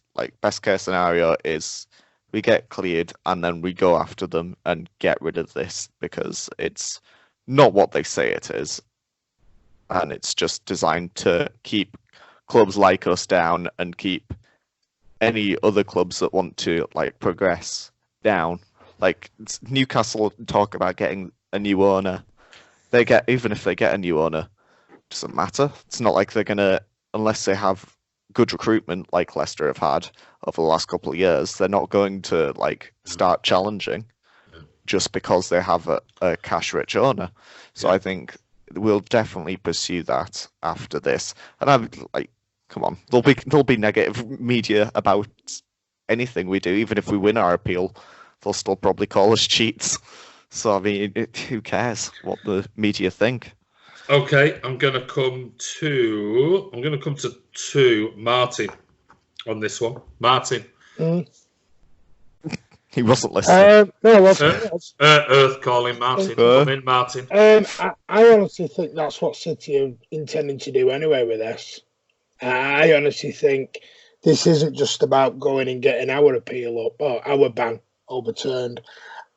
scenario is we get cleared and then we go after them and get rid of this, because it's not what they say it is, and it's just designed to keep clubs like us down and keep any other clubs that want to progress down. Like Newcastle talk about getting a new owner. Even if they get a new owner, it doesn't matter. It's not like they're gonna, unless they have good recruitment like Leicester have had over the last couple of years, they're not going to start challenging just because they have a cash-rich owner. So I think we'll definitely pursue that after this. And I'm like, come on, there'll be negative media about anything we do. Even if we win our appeal, they'll still probably call us cheats. So I mean, who cares what the media think? Okay, I'm gonna come to Martin on this one. Martin. He wasn't listening. No, I wasn't. Earth calling Martin. Come in, Martin. I honestly think that's what City are intending to do anyway with this. I honestly think this isn't just about going and getting our appeal up or our ban overturned.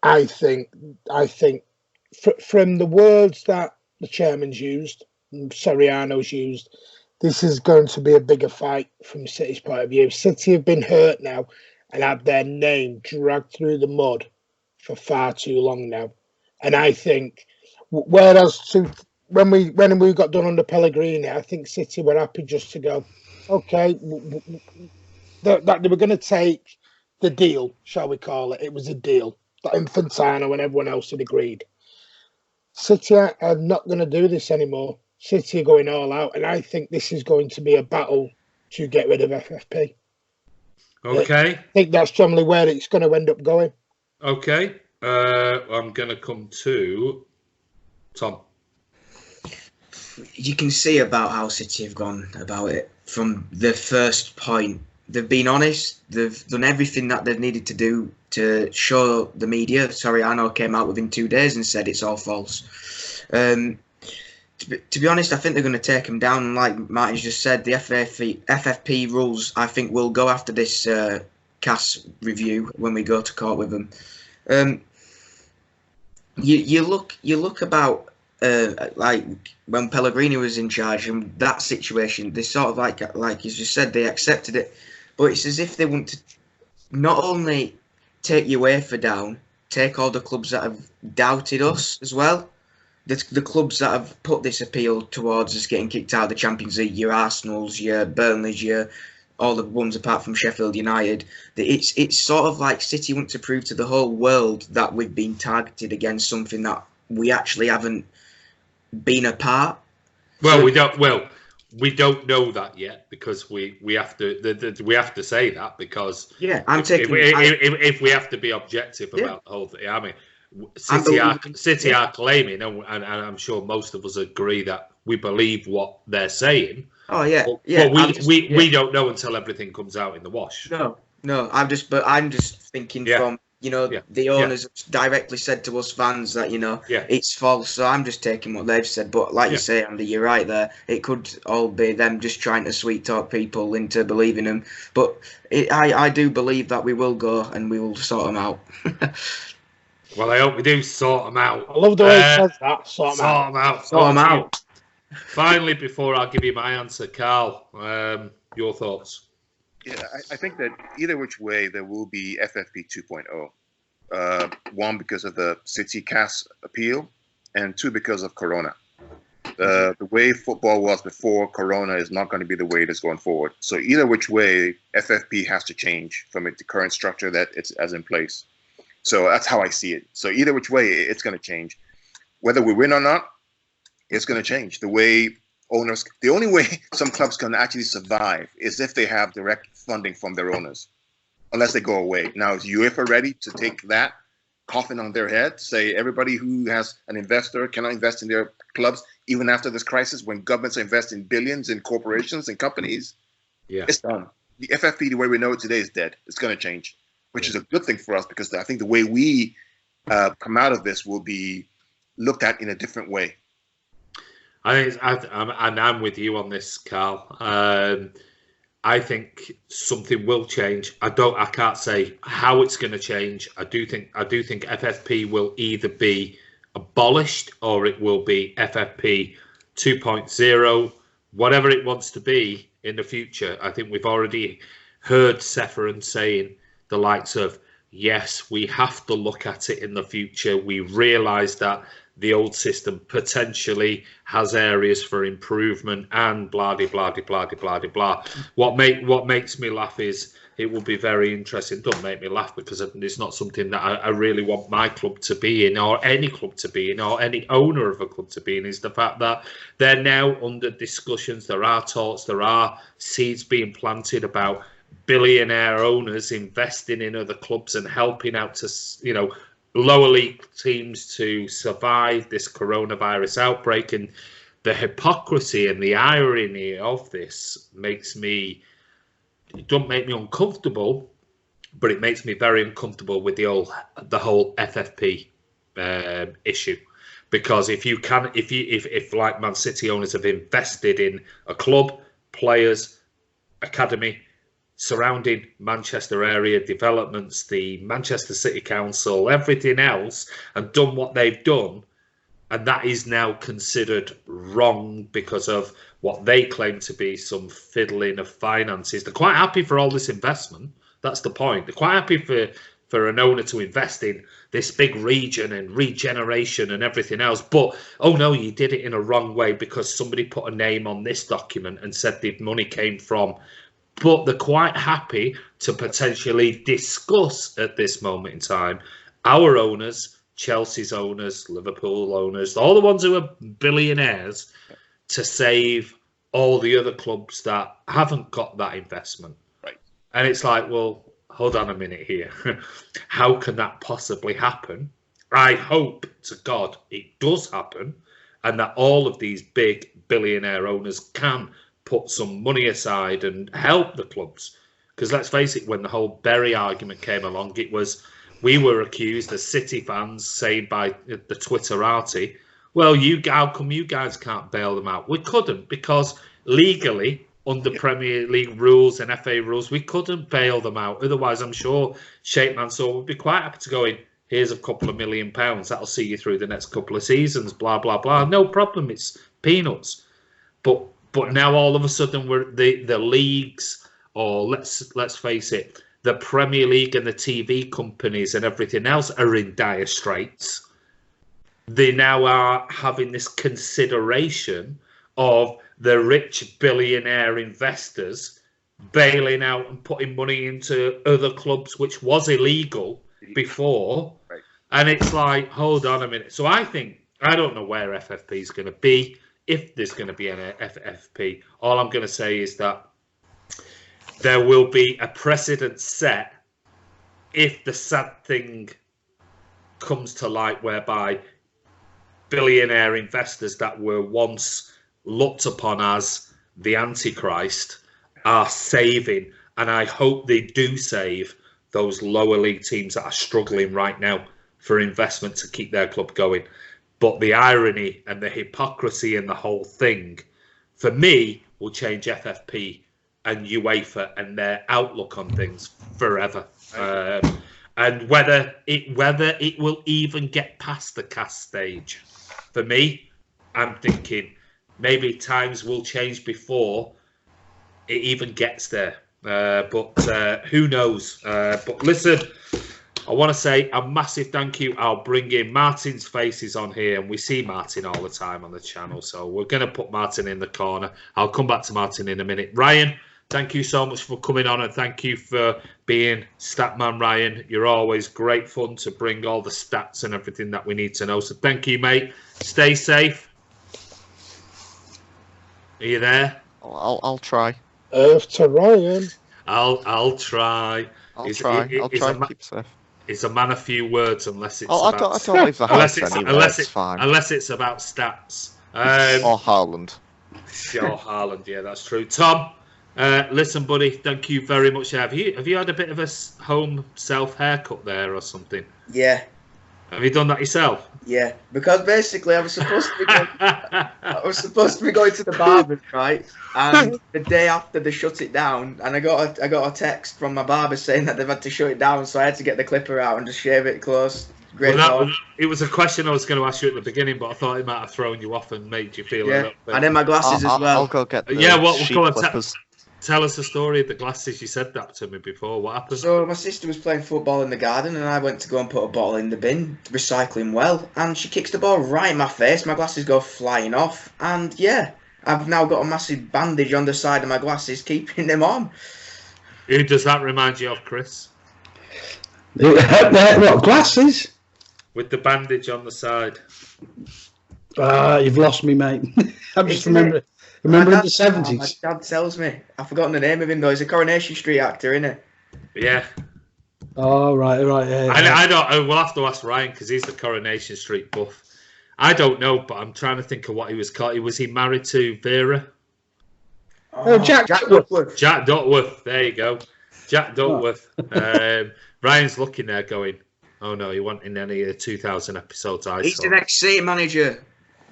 I think from the words that the chairman's used, Soriano's used, this is going to be a bigger fight from City's point of view. City have been hurt now and had their name dragged through the mud for far too long now. And I think, whereas when we got done under Pellegrini, I think City were happy just to go, okay, that they were going to take the deal, shall we call it. It was a deal that Infantino and everyone else had agreed. City are not going to do this anymore. City are going all out, and I think this is going to be a battle to get rid of FFP. Okay. I think that's generally where it's going to end up going. Okay. I'm going to come to Tom. You can see about how City have gone about it from the first point. They've been honest. They've done everything that they've needed to do to show the media. Soriano came out within 2 days and said it's all false. To be honest, I think they're going to take him down. Like Martin's just said, the FFP rules, I think, will go after this CAS review when we go to court with them. You look about like when Pellegrini was in charge and that situation, they sort of like you just said, they accepted it, but it's as if they want to not only take UEFA down, take all the clubs that have doubted us as well. The clubs that have put this appeal towards us getting kicked out of the Champions League, your Arsenals, your Burnleys, your all the ones apart from Sheffield United. It's sort of like City want to prove to the whole world that we've been targeted against something that we actually haven't been a part. Well, we don't know that yet because we have to say that because if we have to be objective about the whole thing. I mean, City are claiming, and I'm sure most of us agree that we believe what they're saying. Oh yeah, but we don't know until everything comes out in the wash. No, I'm just thinking from the owners directly said to us fans that it's false. So I'm just taking what they've said. But like you say, Andy, you're right there. It could all be them just trying to sweet talk people into believing them. But I do believe that we will go and we will sort them out. Well, I hope we do sort them out. I love the way he says that. Sort them out. Finally, before I give you my answer, Karl, your thoughts? Yeah, I think that either which way there will be FFP 2.0. One, because of the City CAS appeal, and two, because of Corona. The way football was before Corona is not going to be the way it is going forward. So either which way, FFP has to change from the current structure that it's as in place. So that's how I see it. So either which way, it's going to change. Whether we win or not, it's going to change. The only way some clubs can actually survive is if they have direct funding from their owners, unless they go away. Now, is UEFA ready to take that coffin on their head, say everybody who has an investor cannot invest in their clubs, even after this crisis, when governments are investing billions in corporations and companies? Yeah, it's done. The FFP, the way we know it today, is dead. It's going to change, which is a good thing for us because I think the way we come out of this will be looked at in a different way. I'm with you on this, Karl. I think something will change. I can't say how it's going to change. I do think FFP will either be abolished or it will be FFP 2.0, whatever it wants to be in the future. I think we've already heard Ceferin saying the likes of, yes, we have to look at it in the future. We realise that the old system potentially has areas for improvement and blah, blah, blah, blah, blah, blah, blah. What makes me laugh is it will be very interesting. Don't make me laugh, because it's not something that I really want my club to be in, or any club to be in, or any owner of a club to be in, is the fact that they're now under discussions. There are talks, there are seeds being planted about billionaire owners investing in other clubs and helping out to, lower league teams to survive this coronavirus outbreak. And the hypocrisy and the irony of this it don't make me uncomfortable, but it makes me very uncomfortable with the whole FFP issue. Because if like Man City owners have invested in a club, players, academy, surrounding Manchester area developments, the Manchester City Council, everything else, and done what they've done, and that is now considered wrong because of what they claim to be some fiddling of finances. They're quite happy for all this investment. That's the point. They're quite happy for an owner to invest in this big region and regeneration and everything else. But, oh no, you did it in a wrong way because somebody put a name on this document and said the money came from. But they're quite happy to potentially discuss at this moment in time our owners, Chelsea's owners, Liverpool owners, all the ones who are billionaires, to save all the other clubs that haven't got that investment. Right. And it's like, well, hold on a minute here. How can that possibly happen? I hope to God it does happen, and that all of these big billionaire owners can put some money aside and help the clubs. Because let's face it, when the whole Berry argument came along, we were accused as City fans, saying by the Twitterati, well, how come you guys can't bail them out? We couldn't, because legally, under Premier League rules and FA rules, we couldn't bail them out. Otherwise, I'm sure Sheikh Mansour would be quite happy to go in, here's a couple of £1 million, that'll see you through the next couple of seasons, blah, blah, blah. No problem, it's peanuts. But now all of a sudden the leagues, or let's face it, the Premier League and the TV companies and everything else are in dire straits. They now are having this consideration of the rich billionaire investors bailing out and putting money into other clubs, which was illegal before. Right. And it's like, hold on a minute. So I don't know where FFP is going to be, if there's going to be an FFP. All I'm going to say is that there will be a precedent set if the sad thing comes to light, whereby billionaire investors that were once looked upon as the Antichrist are saving. And I hope they do save those lower league teams that are struggling right now for investment to keep their club going. But the irony and the hypocrisy in the whole thing, for me, will change FFP and UEFA and their outlook on things forever. And whether it will even get past the cast stage. For me, I'm thinking maybe times will change before it even gets there. But who knows? But listen, I want to say a massive thank you. I'll bring in Martin's faces on here, and we see Martin all the time on the channel. So we're going to put Martin in the corner. I'll come back to Martin in a minute. Ryan, thank you so much for coming on, and thank you for being Statman Ryan. You're always great fun to bring all the stats and everything that we need to know. So thank you, mate. Stay safe. Are you there? I'll try. Earth to Ryan. I'll try. I'll try and keep safe. It's a man of few words, unless it's I don't leave the house anyway. It's fine. Unless it's about stats. Or Haaland. Sure, Haaland. Yeah, that's true. Tom, listen, buddy. Thank you very much. Have you had a bit of a home self haircut there or something? Yeah. Have you done that yourself? Yeah, because basically I was supposed to be going to the barber, right? And the day after they shut it down, and I got a text from my barber saying that they've had to shut it down, so I had to get the clipper out and just shave it close. It was a question I was going to ask you at the beginning, but I thought it might have thrown you off and made you feel a little bit. And then my glasses as well. I'll go get the clippers. Tell us the story of the glasses. You said that to me before. What happened? So my sister was playing football in the garden, and I went to go and put a bottle in the bin, recycling well, and she kicks the ball right in my face. My glasses go flying off, and yeah, I've now got a massive bandage on the side of my glasses, keeping them on. Who does that remind you of, Chris? What, glasses? With the bandage on the side. You've lost me, mate. I'm just remembering the My 70s. dad tells me. I've forgotten the name of him though. He's a Coronation Street actor, isn't he? Yeah. Oh, right. Yeah. I don't. We'll have to ask Ryan because he's the Coronation Street buff. I don't know, but I'm trying to think of what he was called. Was he married to Vera? Jack Duckworth. Jack Duckworth. There you go. Jack Duckworth. Ryan's looking there going, oh no, he wasn't in any of the 2000 episodes I He's saw. the next City manager.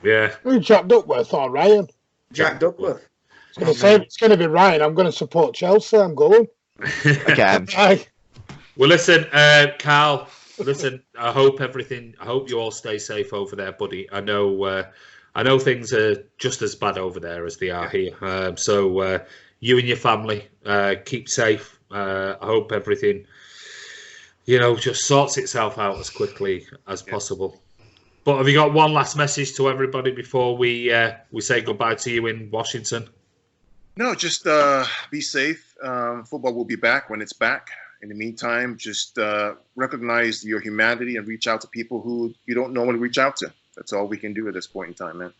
Yeah. Who's Jack Duckworth or Ryan? Jack Duckworth. I was going to say, it's going to be Ryan. I'm going to support Chelsea. I'm going. Again. Aye. Well, listen, Karl. Listen, I hope you all stay safe over there, buddy. I know things are just as bad over there as they are here. So you and your family keep safe. I hope everything, just sorts itself out as quickly as possible. But have you got one last message to everybody before we say goodbye to you in Washington? No, just be safe. Football will be back when it's back. In the meantime, just recognize your humanity and reach out to people who you don't normally reach out to. That's all we can do at this point in time, man.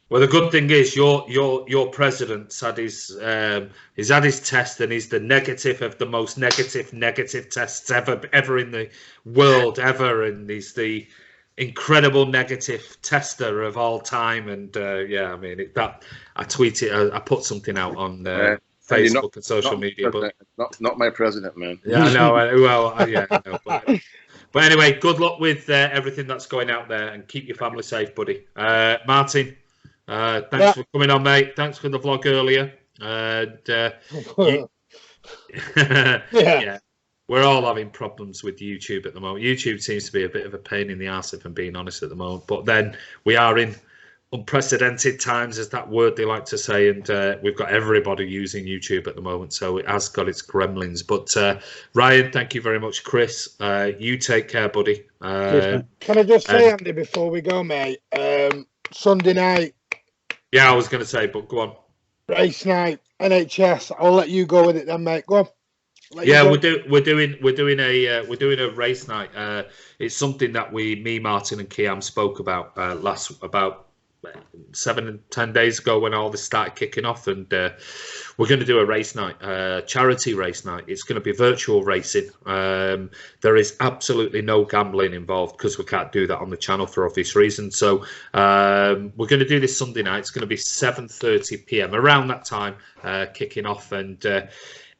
Well, the good thing is your president's had he's had his test, and he's the negative of the most negative tests ever in the world ever, and he's the incredible negative tester of all time. And I mean I tweeted, I put something out on Facebook and social media, but not my president, man. Yeah, I know. I know. But anyway, good luck with everything that's going out there, and keep your family safe, buddy. Martin, thanks for coming on, mate. Thanks for the vlog earlier. Yeah, we're all having problems with YouTube at the moment. YouTube seems to be a bit of a pain in the arse, if I'm being honest, at the moment. But then we are in unprecedented times, is that word they like to say, and we've got everybody using YouTube at the moment, so it has got its gremlins. But Ryan, thank you very much. Chris, you take care, buddy. Can I just say, Andy, before we go, mate, Sunday night, yeah, I was going to say, but go on. Race night, NHS. I'll let you go with it then, mate. Go on. Yeah, we're doing a race night. It's something that me, Martin, and Kiam spoke about about 7 and 10 days ago when all this started kicking off, and we're going to do a race night, charity race night. It's going to be virtual racing. There is absolutely no gambling involved because we can't do that on the channel for obvious reasons. So we're going to do this Sunday night. It's going to be 7:30 p.m. around that time, kicking off, and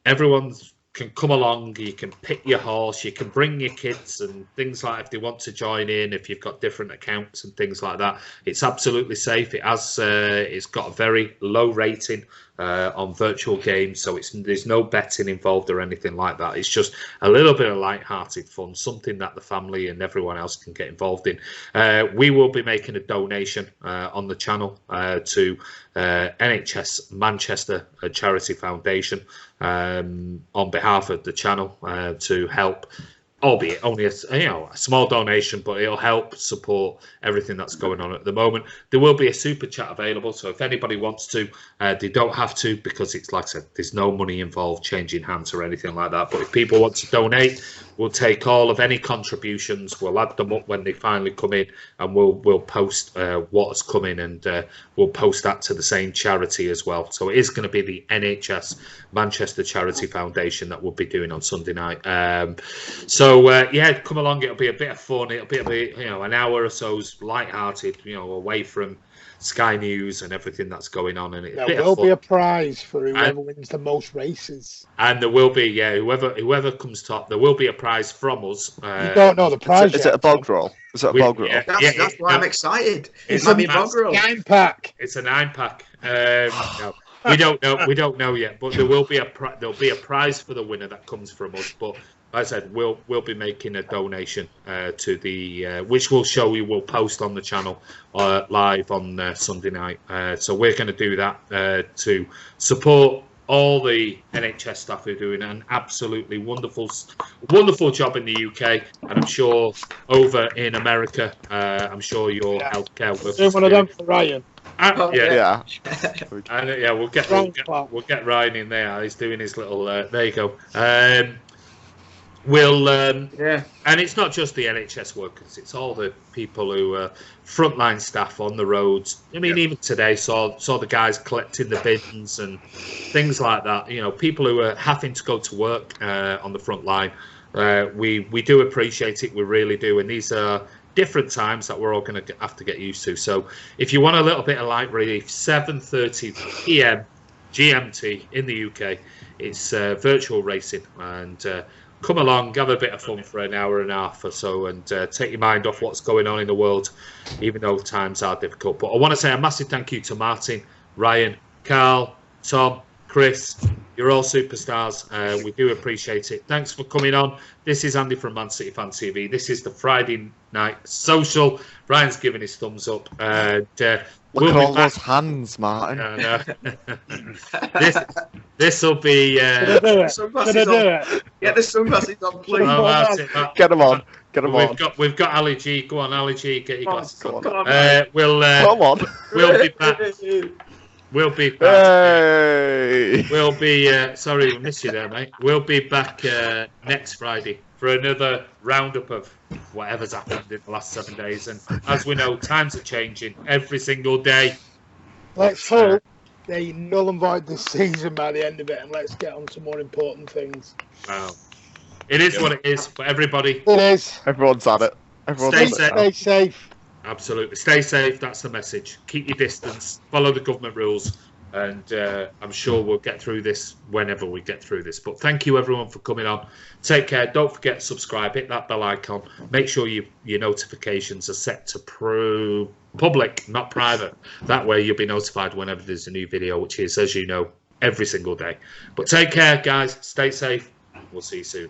everyone can come along. You can pick your horse, you can bring your kids and things like that if they want to join in, if you've got different accounts and things like that. It's absolutely safe. It's got a very low rating on virtual games, so there's no betting involved or anything like that. It's just a little bit of light-hearted fun, something that the family and everyone else can get involved in. We will be making a donation on the channel to NHS Manchester Charity Foundation on behalf of the channel to help, albeit only a small donation, but it'll help support everything that's going on at the moment. There will be a super chat available, so if anybody wants to, they don't have to, because it's like I said, there's no money involved changing hands or anything like that. But if people want to donate, we'll take all of any contributions, we'll add them up when they finally come in, and we'll post what has come in, and we'll post that to the same charity as well. So it is going to be the NHS Manchester Charity Foundation that we'll be doing on Sunday night. Come along. It'll be a bit of fun. It'll be an hour or so's light-hearted, away from Sky News and everything that's going on. And there will be a prize for whoever wins the most races. And there will be, whoever comes top, there will be a prize from us. You don't know the prize. Is it a bog roll? Is it a bog roll? That's why I'm excited. It's a bog roll. 9-pack. It's a 9-pack. No, we don't know yet, but there will be a prize for the winner that comes from us. But as I said, we'll be making a donation to the which we'll post on the channel live on Sunday night. So we're going to do that to support all the NHS staff who are doing an absolutely wonderful job in the UK, and I'm sure over in America, I'm sure your healthcare workers. Do one of them for Ryan. Yeah. Yeah. And yeah, we'll get Ryan in there. He's doing his little. There you go. We'll and it's not just the NHS workers; it's all the people who are frontline staff on the roads. I mean, even today saw the guys collecting the bins and things like that. You know, people who are having to go to work on the front line. We do appreciate it. We really do, and these are different times that we're all going to have to get used to. So, if you want a little bit of light relief, 7:30 p.m. GMT in the UK, it's virtual racing and. Come along, have a bit of fun for an hour and a half or so, and take your mind off what's going on in the world, even though times are difficult. But I want to say a massive thank you to Martin, Ryan, Karl, Tom, Chris. You're all superstars. We do appreciate it. Thanks for coming on. This is Andy from Man City Fan TV. This is the Friday Night Social. Ryan's giving his thumbs up. And Look at all those hands, Martin. This will be. Get the sunglasses on, please. Get them on. Get them on. We've got Ali G. Go on, Ali G. Get your glasses on. Come on. We'll be back. We'll be back. Hey. We'll be. Sorry, we missed you there, mate. We'll be back next Friday for another roundup of whatever's happened in the last 7 days. And as we know, times are changing every single day. Let's hope they null and void this season by the end of it, and let's get on to more important things. Wow. It is what it is for everybody. It is. Everyone's at it. Stay safe. Absolutely. Stay safe. That's the message. Keep your distance. Follow the government rules. And I'm sure we'll get through this whenever we get through this. But thank you, everyone, for coming on. Take care. Don't forget to subscribe. Hit that bell icon. Make sure your notifications are set to public, not private. That way you'll be notified whenever there's a new video, which is, as you know, every single day. But take care, guys. Stay safe. We'll see you soon.